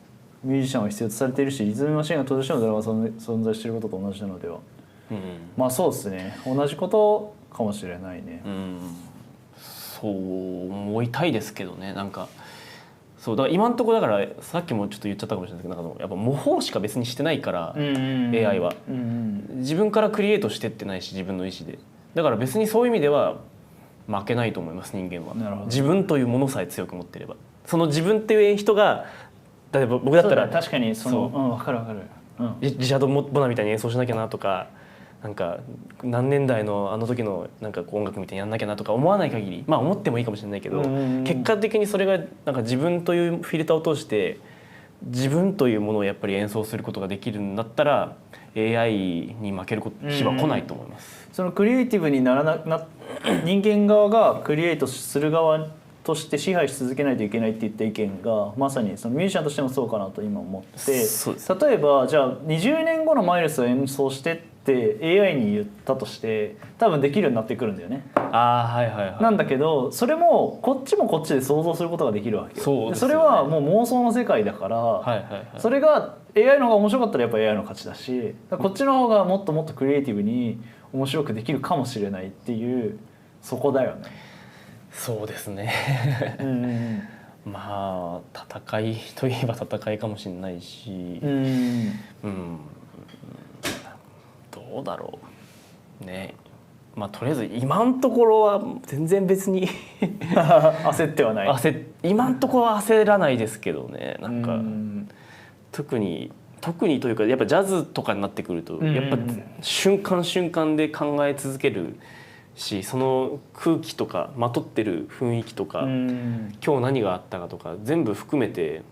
ミュージシャンは必要とされているし、リズムマシンが登場してもドラマが存在していることと同じなのでは。まあそうですね、同じことかもしれないね。そう思いたいですけどね。なんかそうだから今のところだからさっきもちょっと言っちゃったかもしれないですけど、なんかやっぱ模倣しか別にしてないから、AI は、自分からクリエイトしてってないし、自分の意思で。だから別にそういう意味では負けないと思います、人間は。自分というものさえ強く持ってれば、その自分っていう人が、例えば僕だったら確かにその分かる分かる、リチャード・ボナみたいに演奏しなきゃなとか、なんか何年代のあの時のなんか音楽みたいにやんなきゃなとか思わない限り、まあ思ってもいいかもしれないけど、結果的にそれがなんか自分というフィルターを通して自分というものをやっぱり演奏することができるんだったら AI に負ける日は来ないと思います。そのクリエイティブにならな人間側がクリエイトする側として支配し続けないといけないっていった意見がまさにそのミュージシャンとしてもそうかなと今思って、例えばじゃあ20年後のマイルスを演奏してって AI に言ったとして多分できるようになってくるんだよね。なんだけどそれもこっちもこっちで想像することができるわけよ。それはもう妄想の世界だから、それが AI の方が面白かったらやっぱ AI の勝ちだし、こっちの方がもっともっとクリエイティブに面白くできるかもしれないっていうそこだよね。そうですねまあ戦いといえば戦いかもしれないし、どうだろうね。まあとりあえず今のところは全然別に焦ってはない。今のところは焦らないですけどね。なんか特にというかやっぱジャズとかになってくるとやっぱ瞬間瞬間で考え続けるし、その空気とかまとってる雰囲気とか今日何があったかとか全部含めて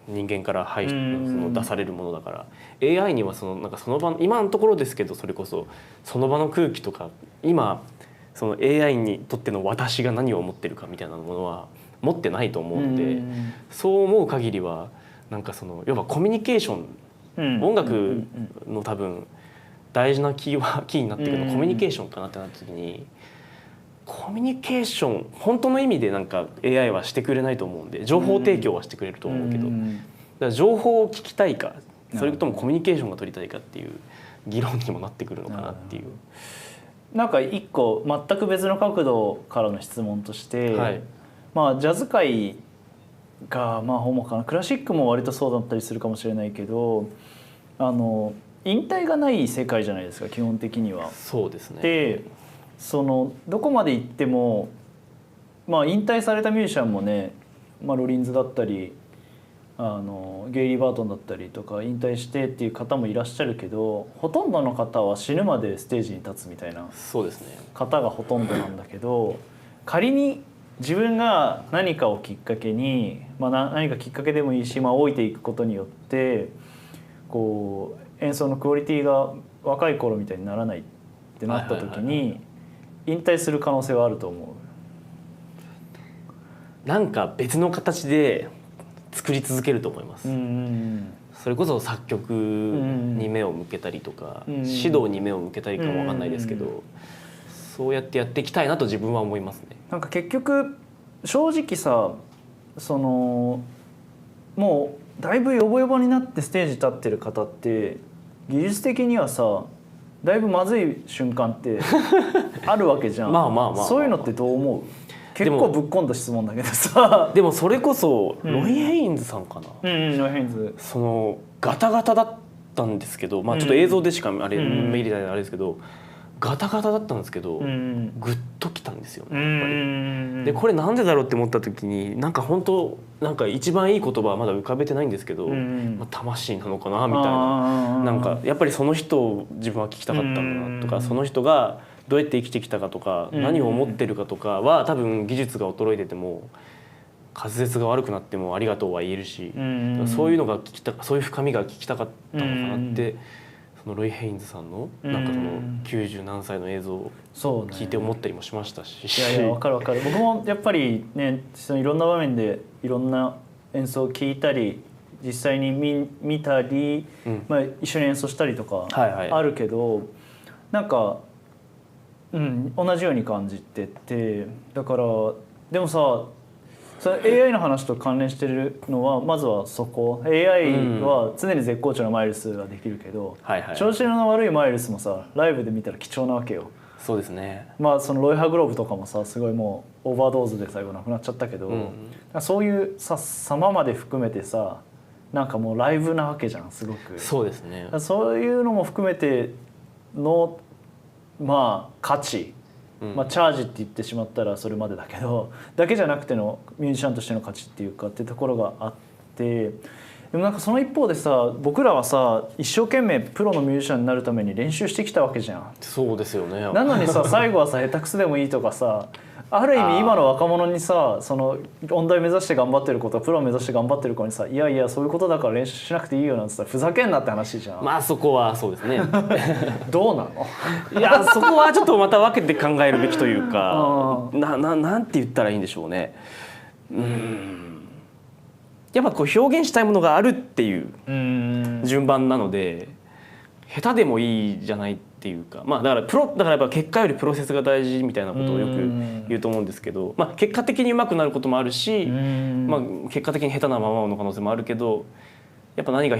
人間からその出されるものだから、 AI にはなんかその場の今のところですけど、それこそその場の空気とか今その AI にとっての私が何を思ってるかみたいなものは持ってないと思うんで、そう思う限りはなんか要はコミュニケーション、音楽の多分大事なキーになってくるのはコミュニケーションかなってなった時に、コミュニケーション本当の意味でなんか AI はしてくれないと思うんで、情報提供はしてくれると思うけど、だから情報を聞きたいかそれともコミュニケーションが取りたいかっていう議論にもなってくるのかなっていう。なんか一個全く別の角度からの質問として、まあジャズ界がまあ主かな、クラシックも割とそうだったりするかもしれないけど、引退がない世界じゃないですか基本的には。そうですね。でどこまで行っても、まあ、引退されたミュージシャンもね、まあ、ロリンズだったりゲイリー・バートンだったりとか引退してっていう方もいらっしゃるけど、ほとんどの方は死ぬまでステージに立つみたいな方がほとんどなんだけど、仮に自分が何かをきっかけに、まあ、何かきっかけでもいいし、まあ、老いていくことによってこう演奏のクオリティが若い頃みたいにならないってなった時に引退する可能性はあると思う。なんか別の形で作り続けると思います。それこそ作曲に目を向けたりとか、指導に目を向けたりかも分かんないですけど、そうやってやっていきたいなと自分は思いますね。なんか結局正直さ、もうだいぶヨボヨボになってステージ立ってる方って技術的にはさだいぶまずい瞬間ってあるわけじゃん。そういうのってどう思う？結構ぶっ込んだ質問だけどさ。でもそれこそロイ・ヘインズさんかな、ロイ・ヘインズガタガタだったんですけど、まあちょっと映像でしか見れないあれですけど、ガタガタだったんですけど、グッときたんですよねやっぱり。でこれなんでだろうって思った時になんか本当なんか一番いい言葉はまだ浮かべてないんですけど、まあ、魂なのかなみたいな、なんかやっぱりその人を自分は聞きたかったんだなとか、その人がどうやって生きてきたかとか、何を思ってるかとかは多分技術が衰えてても滑舌が悪くなってもありがとうは言えるし、そういうのがそういう深みが聞きたかったのかなって、そのロイ・ヘインズさんのなんか90何歳の映像を聞いて思ったりもしましたし。いや分かる分かる。僕もやっぱりねいろんな場面でいろんな演奏を聞いたり実際に見たり、まあ、一緒に演奏したりとかあるけど、なんか、同じように感じてて、だからでもさ、それ AI の話と関連してるのはまずはそこ AI は常に絶好調なマイルスができるけど、調子の悪いマイルスもさライブで見たら貴重なわけよ。そうですね。まあそのロイハーグローブとかもさすごいもうオーバードーズで最後亡くなっちゃったけど、そういうさ様まで含めてさなんかもうライブなわけじゃんすごく。そうですね。そういうのも含めてのまあ価値、まあ、チャージって言ってしまったらそれまでだけどだけじゃなくてのミュージシャンとしての価値っていうかっていうところがあって、でもなんかその一方でさ僕らはさ一生懸命プロのミュージシャンになるために練習してきたわけじゃん。そうですよね。なのにさ最後はさ下手くそでもいいとかさある意味今の若者にさその音大目指して頑張ってる子とプロ目指して頑張ってる子にさいやいやそういうことだから練習しなくていいよなんてさふざけんなって話じゃん。まあそこはそうですね。どうなの？いやそこはちょっとまた分けて考えるべきというかなんて言ったらいいんでしょうね。やっぱこう表現したいものがあるっていう順番なので下手でもいいじゃないっていうか、まあだからやっぱ結果よりプロセスが大事みたいなことをよく言うと思うんですけど、まあ結果的に上手くなることもあるし、まあ結果的に下手なままの可能性もあるけど、やっぱ何が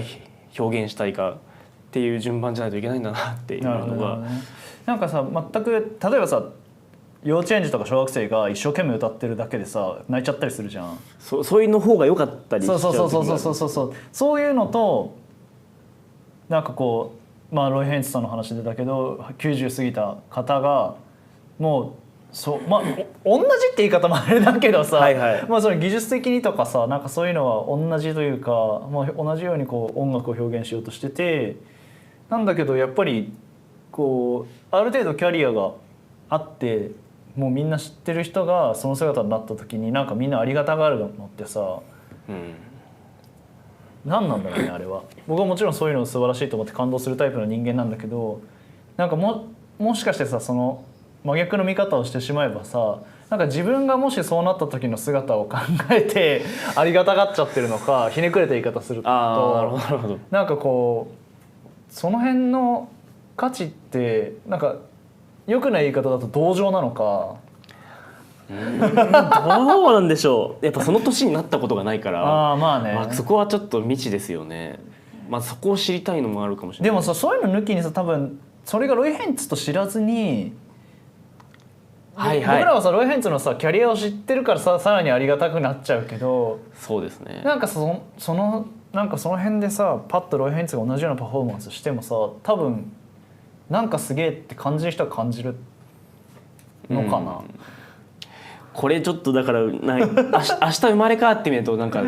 表現したいかっていう順番じゃないといけないんだなっていうのが、なんかさ全く例えばさ幼稚園児とか小学生が一生懸命歌ってるだけでさ泣いちゃったりするじゃん。そういうの方が良かったりしちゃう時がある。そういうのとなんかこうまあロイ・ヘンツさんの話でだけど90過ぎた方がもうまあ同じって言い方もあれだけどさまあその技術的にとかさなんかそういうのは同じというか、まあ、同じようにこう音楽を表現しようとしててなんだけどやっぱりこうある程度キャリアがあってもうみんな知ってる人がその姿になった時になんかみんなありがたがるのってさ、何なんだろうねあれは。僕はもちろんそういうの素晴らしいと思って感動するタイプの人間なんだけどなんかもしかしてさその真逆の見方をしてしまえばさなんか自分がもしそうなった時の姿を考えてありがたがっちゃってるのかひねくれた言い方するとなんかこうその辺の価値ってなんか良くない言い方だと同情なのかどうなんでしょう。やっぱその年になったことがないからまあね、まあ、そこはちょっと未知ですよね。まあ、そこを知りたいのもあるかもしれない。でもさそういうの抜きにさ多分それがロイ・ヘンツと知らずに、僕らはさロイ・ヘンツのさキャリアを知ってるからさらにありがたくなっちゃうけどそうですね。なんかなんかその辺でさパッとロイ・ヘンツが同じようなパフォーマンスしてもさ多分なんかすげえって感じる人は感じるのかな。これちょっとだから明日生まれ変わってみるとなんか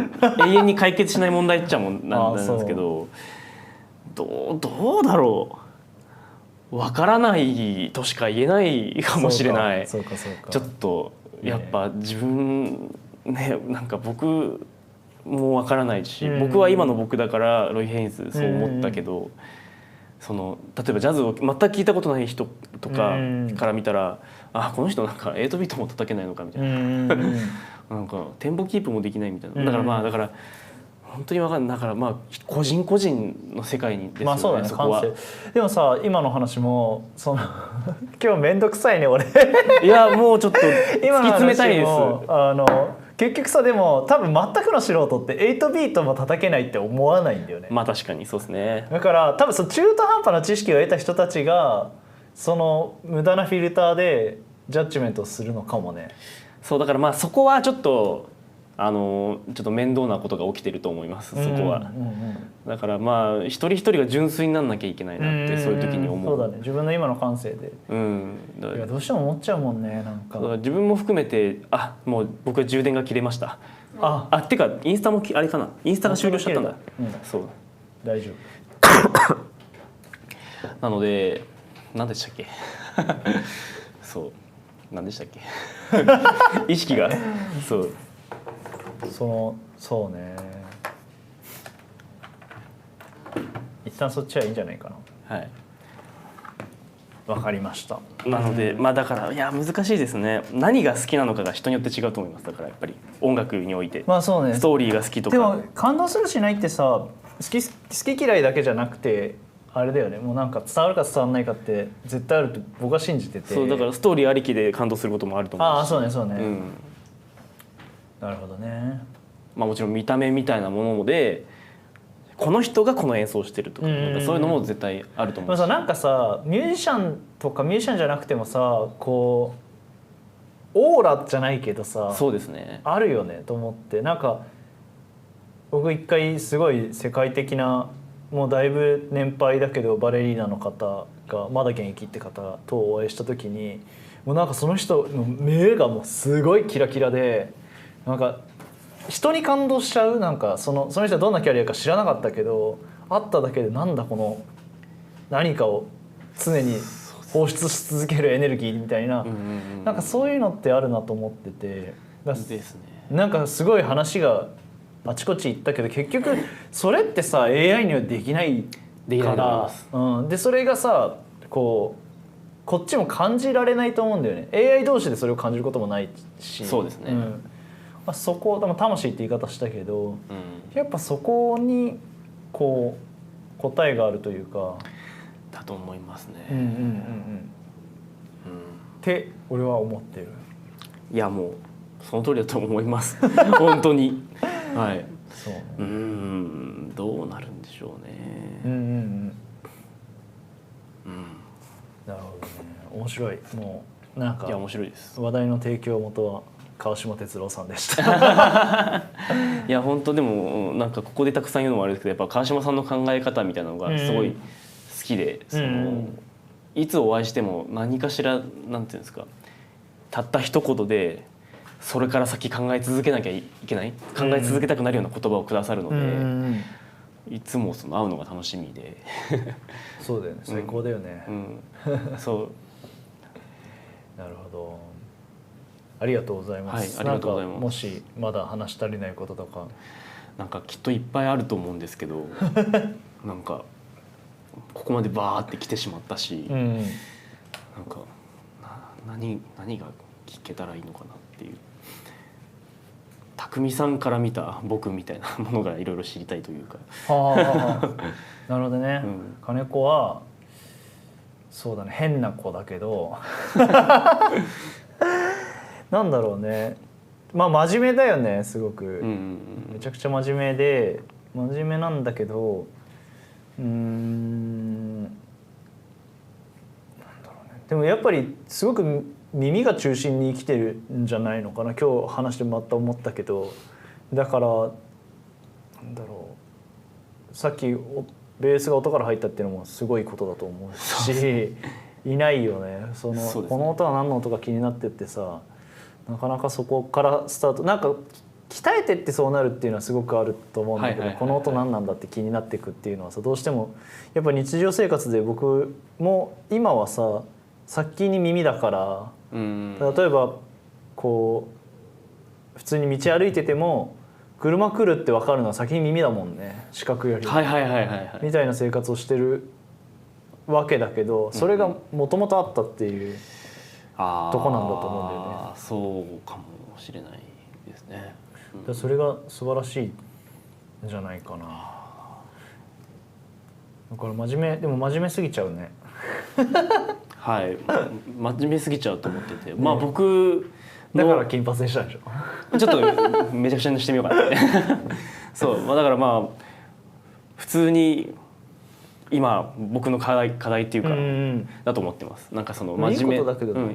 永遠に解決しない問題っちゃもんなんですけどどうだろう分からないとしか言えないかもしれない。ちょっとやっぱ自分ねなんか僕も分からないし僕は今の僕だからロイ・ヘインズそう思ったけどその例えばジャズを全く聞いたことない人とかから見たらこの人なんか8ビートも叩けないのかみたいななんかテンポキープもできないみたいなだから本当に分かんないだからまあ個人個人の世界にですよね。まあそうだねそこは。でもさ今の話もその今日めんどくさいね俺いやもうちょっと突き詰めたいです。結局さでも多分全くの素人って8ビートも叩けないって思わないんだよね。まあ確かにそうですね。だから多分その中途半端な知識を得た人たちがその無駄なフィルターでジャッジメントをするのかもね。そうだからまあそこはちょっと面倒なことが起きてると思いますそこは。だからまあ一人一人が純粋になんなきゃいけないなってそういう時に思う。そうだね自分の今の感性で。いやどうしても思っちゃうもんねなんか。だから自分も含めてもう僕は充電が切れました。ってかインスタもあれかなインスタが終了しちゃったんだ。そう大丈夫。なので何でしたっけそう何でしたっけ意識がそうね一旦そっちはいいんじゃないかな。わかりました。なので、まあだからいや難しいですね。何が好きなのかが人によって違うと思います。だからやっぱり音楽において、まあそうね。ストーリーが好きとか。でも感動するしないってさ、好き嫌いだけじゃなくてあれだよね。もうなんか伝わるか伝わらないかって絶対あると僕は信じてて。そうだからストーリーありきで感動することもあると思うし。ああそうねそうね。うん、なるほどね。まあもちろん見た目みたいなもので。この人がこの演奏してるとか、そういうのも絶対あると思うし。でもさなんかさミュージシャンとかミュージシャンじゃなくてもさこうオーラじゃないけどさそうですねあるよねと思ってなんか僕一回すごい世界的なもうだいぶ年配だけどバレリーナの方がまだ現役って方とお会いした時にもうなんかその人の目がもうすごいキラキラでなんか人に感動しちゃうなんかその人はどんなキャリアか知らなかったけど会っただけでなんだこの何かを常に放出し続けるエネルギーみたいななんかそういうのってあるなと思っててですね。なんかすごい話があちこち行ったけど結局それってさ AI にはできないからでそれがさこっちも感じられないと思うんだよね AI 同士でそれを感じることもないしそうですね、まあ、そこでも魂って言い方したけど、やっぱそこにこう答えがあるというかだと思いますね。って俺は思ってる。いやもうその通りだと思います本当に。はい。そうね。どうなるんでしょうね。なるほどね。面白い。もうなんかいや面白いです。話題の提供元は川島哲郎さんでしたいや本当でもなんかここでたくさん言うのもあれですけどやっぱ川島さんの考え方みたいなのがすごい好きで、いつお会いしても何かしらなんていうんですかたった一言でそれから先考え続けなきゃいけない考え続けたくなるような言葉をくださるので、いつもその会うのが楽しみでそうだよね最高だよね、そうなるほど。ありがとうございます。はい、ありがとうございます。もしまだ話し足りないこととかなんかきっといっぱいあると思うんですけどなんかここまでバーって来てしまったし、なんか何が聞けたらいいのかなっていう匠さんから見た僕みたいなものがいろいろ知りたいというかなるほどね、金子はそうだね変な子だけどなんだろうねまあ真面目だよねすごく、めちゃくちゃ真面目で真面目なんだけどなんだろうねでもやっぱりすごく耳が中心に生きてるんじゃないのかな今日話してまた思ったけどだからなんだろうさっきベースが音から入ったっていうのもすごいことだと思うしいないよねこの音は何の音か気になってってさなかなかそこからスタートなんか鍛えてってそうなるっていうのはすごくあると思うんだけどこの音何なんだって気になっていくっていうのはさどうしてもやっぱ日常生活で僕も今はさ先に耳だから例えばこう普通に道歩いてても車来るって分かるのは先に耳だもんね視覚よりみたいな生活をしてるわけだけどそれがもともとあったっていうとこなんだと思うんだよね。そうかもしれないですね。それが素晴らしいんじゃないかな。だから真面目すぎちゃうね。はい真面目すぎちゃうと思ってて、まあ僕だから金髪にしたんでしょ。ちょっとめちゃくちゃにしてみようかなってそう、だからまあ普通に今僕の課題っていうかだと思ってます。なんかその真面目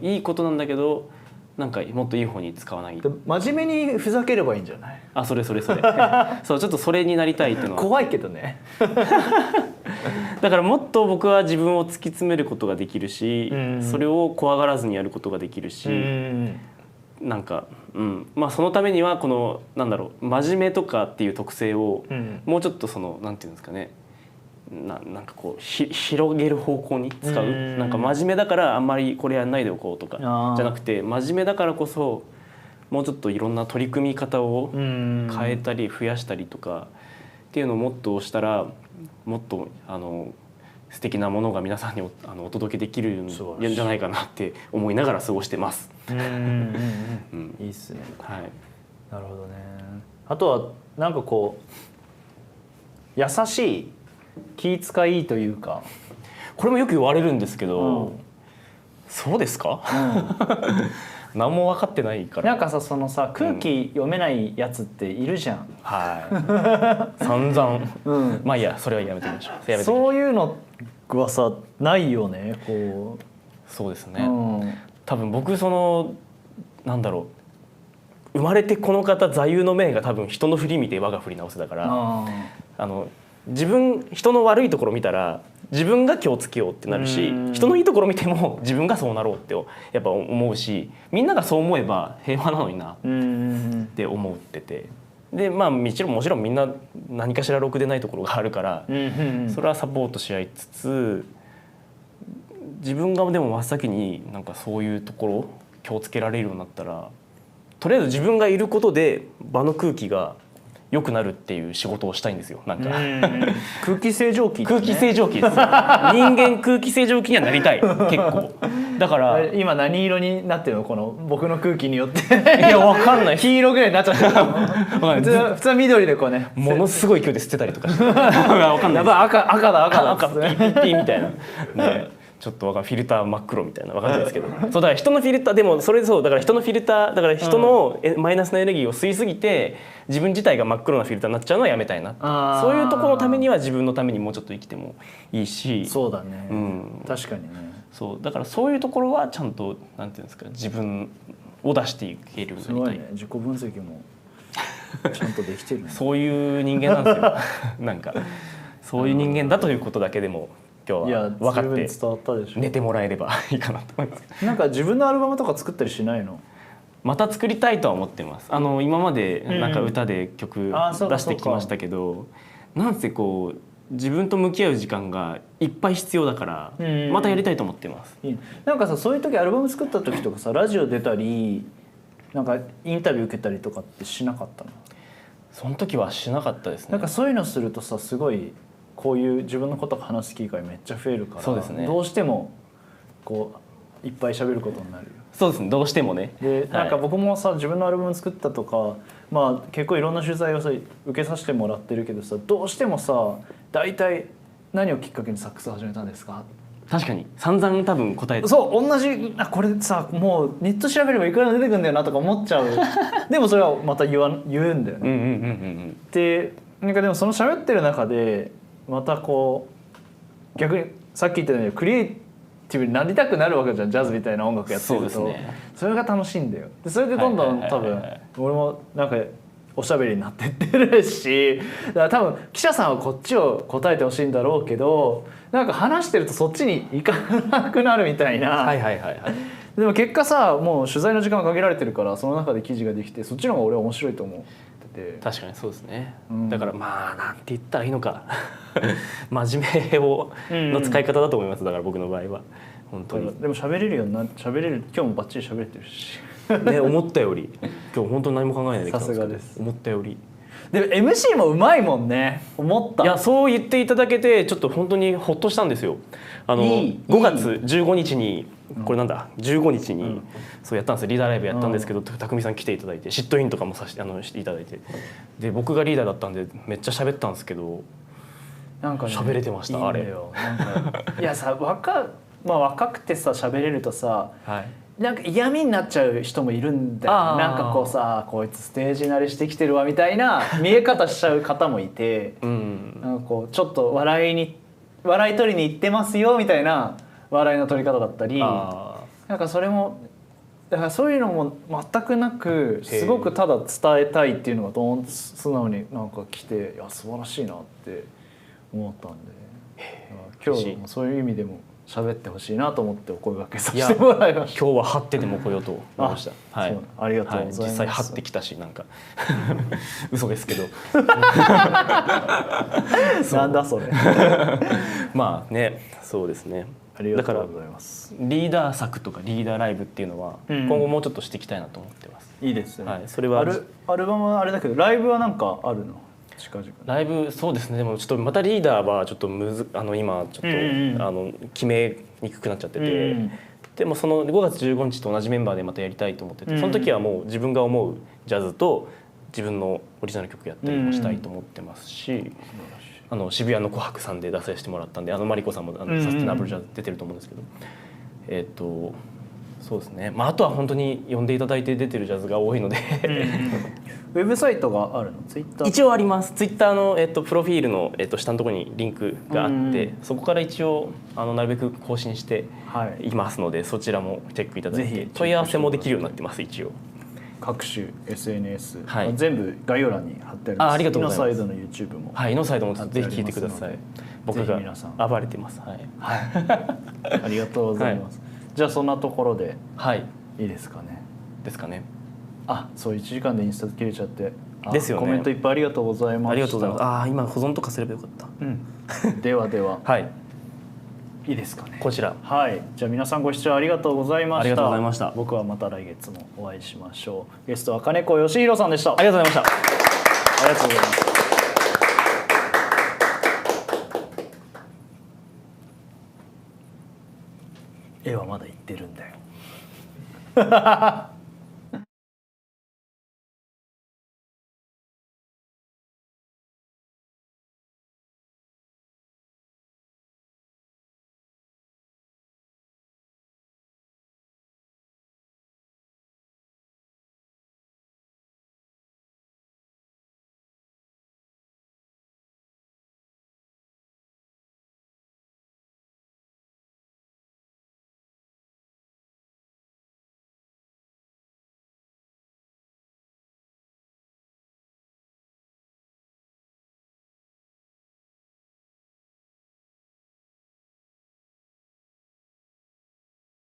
いいことなんだけどなんかもっといい方に使わない。真面目にふざければいいんじゃない？それそうちょっとそれになりたいっていうのは怖いけどねだからもっと僕は自分を突き詰めることができるし、それを怖がらずにやることができるし、なんか、まあそのためにはこのなんだろう真面目とかっていう特性をもうちょっとそのなんていうんですかねなんかこう広げる方向に使う。なんか真面目だからあんまりこれやんないでおこうとかじゃなくて真面目だからこそもうちょっといろんな取り組み方を変えたり増やしたりとかっていうのをもっとしたらもっと素敵なものが皆さんにお届けできるんじゃないかなって思いながら過ごしてます。いいっすね。はい。なるほどね。あとはなんかこう優しい気遣いというか、これもよく言われるんですけど、そうですか？何も分かってないから。なんかさ、そのさ、空気読めないやつっているじゃん。はい。散々。まあいいや、それはやめてみましょう。そういうのはさないよね。こう。そうですね。多分僕なんだろう。生まれてこの方座右の銘が多分人の振り見て我が振り直せだから、人の悪いところ見たら自分が気をつけようってなるし、人のいいところ見ても自分がそうなろうってやっぱ思うし、みんながそう思えば平和なのになって思ってて、でまあもちろんみんな何かしらろくでないところがあるから、それはサポートし合いつつ、自分がでも真っ先になんかそういうところ気をつけられるようになったら、とりあえず自分がいることで場の空気が良くなるっていう仕事をしたいんですよ。なんか空気清浄機、空気清浄機です。人間空気清浄機にはなりたい。結構だから今何色になってるの、この僕の空気によって。いやわかんない。黄色ぐらいになっちゃってる。普通は緑でこうね、ものすごい勢いで捨てたりとかしてわかんない。やっぱ赤だ赤ピッピみたいなね。ちょっとフィルター真っ黒みたいな、分かんないですけど、そうだから人のフィルターでもそれそうだから人のフィルターだから人のマイナスなエネルギーを吸いすぎて自分自体が真っ黒なフィルターになっちゃうのはやめたいな。そういうところのためには自分のためにもうちょっと生きてもいいし。そうだね、確かにね。そうだからそういうところはちゃんとなんていうんですか、自分を出していけるようになりたい。すごいね、自己分析もちゃんとできてる、ね、そういう人間なんですよ。なんかそういう人間だということだけでも今日は分かって伝わったでしょ。寝てもらえればいいかなと思います。なんか自分のアルバムとか作ったりしないの？また作りたいとは思ってます。今までなんか歌で曲出してきましたけど、なんせこう自分と向き合う時間がいっぱい必要だからまたやりたいと思ってます。なんかさ、そういう時アルバム作った時とかさ、ラジオ出たりなんかインタビュー受けたりとかってしなかったの？その時はしなかったですね。なんかそういうのするとさ、すごいこういう自分のことを話す機会めっちゃ増えるから、そうですね、どうしてもこういっぱい喋ることになるよ。そうですね、どうしてもね。でなんか僕もさ、自分のアルバム作ったとか、まあ結構いろんな取材をさ受けさせてもらってるけどさ、どうしてもさ、大体何をきっかけにサックスを始めたんですか？確かに散々多分答えて、そう同じ、これさもうネット調べればいくらでも出てくるんだよなとか思っちゃう。でもそれはまた言うんだよね。でなんかでもその喋ってる中でまたこう逆にさっき言ったようにクリエイティブになりたくなるわけじゃん、ジャズみたいな音楽やってると。 そうですね、それが楽しいんだよ。でそれでどんどん多分俺もなんかおしゃべりになってってるし、だから多分記者さんはこっちを答えてほしいんだろうけど、なんか話してるとそっちに行かなくなるみたいな。でも結果さ、もう取材の時間が限られてるから、その中で記事ができて、そっちの方が俺は面白いと思ってて。確かにそうですね、だからまあなんて言ったらいいのか真面目の使い方だと思います。だから僕の場合は本当に。でも喋れるようにな喋れる、今日もバッチリ喋れてるしね、思ったより今日本当に何も考えないで来たんですけど、さすがです。思ったより。でも MC もうまいもんね、思った。いやそう言っていただけてちょっと本当にほっとしたんですよ。5月15日にこれなんだ15日にそうやったんですよ。リーダーライブやったんですけど、匠さん来ていただいて、シットインとかもしていただいて、で僕がリーダーだったんでめっちゃ喋ったんですけど、なんかね、喋れてました。いいんだよ。なんかいやさ、若くてさ喋れるとさ、なんか嫌味になっちゃう人もいるんだよ。なんかこうさ、こいつステージ慣れしてきてるわみたいな見え方しちゃう方もいて、なんかこうちょっと笑い取りに行ってますよみたいな笑いの取り方だったり、なんかそれもだからそういうのも全くなく、すごくただ伝えたいっていうのがどん素直になんか来て、いや素晴らしいなって思ったんで、今日もそういう意味でも喋ってほしいなと思ってお声掛けさせてもらいました。今日は張ってでも来ようと思いました。ありがとうございます。実際張ってきたし、なんか嘘ですけどなんだそれまあね、そうですね。ありがとうございます。リーダー作とかリーダーライブっていうのは今後もうちょっとしていきたいなと思ってます。いいですね。それはアルバムはあれだけど、ライブはなんかあるの？近々。ライブそうですね。でもちょっとまたリーダーはちょっと今ちょっと、決めにくくなっちゃってて、でもその5月15日と同じメンバーでまたやりたいと思ってて、その時はもう自分が思うジャズと自分のオリジナル曲やったりもしたいと思ってますし、渋谷の琥珀さんで出させてもらったんで、マリコさんもサステナブルジャズ出てると思うんですけど、そうですね。あとは本当に呼んでいただいて出てるジャズが多いのでウェブサイトがあるの？ツイッター一応あります。ツイッターの、プロフィールの、下のところにリンクがあって、そこから一応なるべく更新していますので、そちらもチェックいただいて、問い合わせもできるようになってます一応。各種 SNS、全部概要欄に貼ってあるんです。ありがとうございます。イノサイドの YouTube も。はい、イノサイドもぜひ聞いてください。僕が暴れてます。はい。ありがとうございます。じゃあそんなところで、いいですかね。ですかね。そう1時間でインスタ切れちゃって。ですよね。コメントいっぱいありがとうございました。ありがとうございます。今保存とかすればよかった。ではでは。はい。いいですかね。こちら。はい。じゃあ皆さんご視聴ありがとうございました。ありがとうございました。僕はまた来月もお会いしましょう。ゲストは金子義弘さんでした。ありがとうございました。ありがとうございます。絵はまだ言ってるんだよ。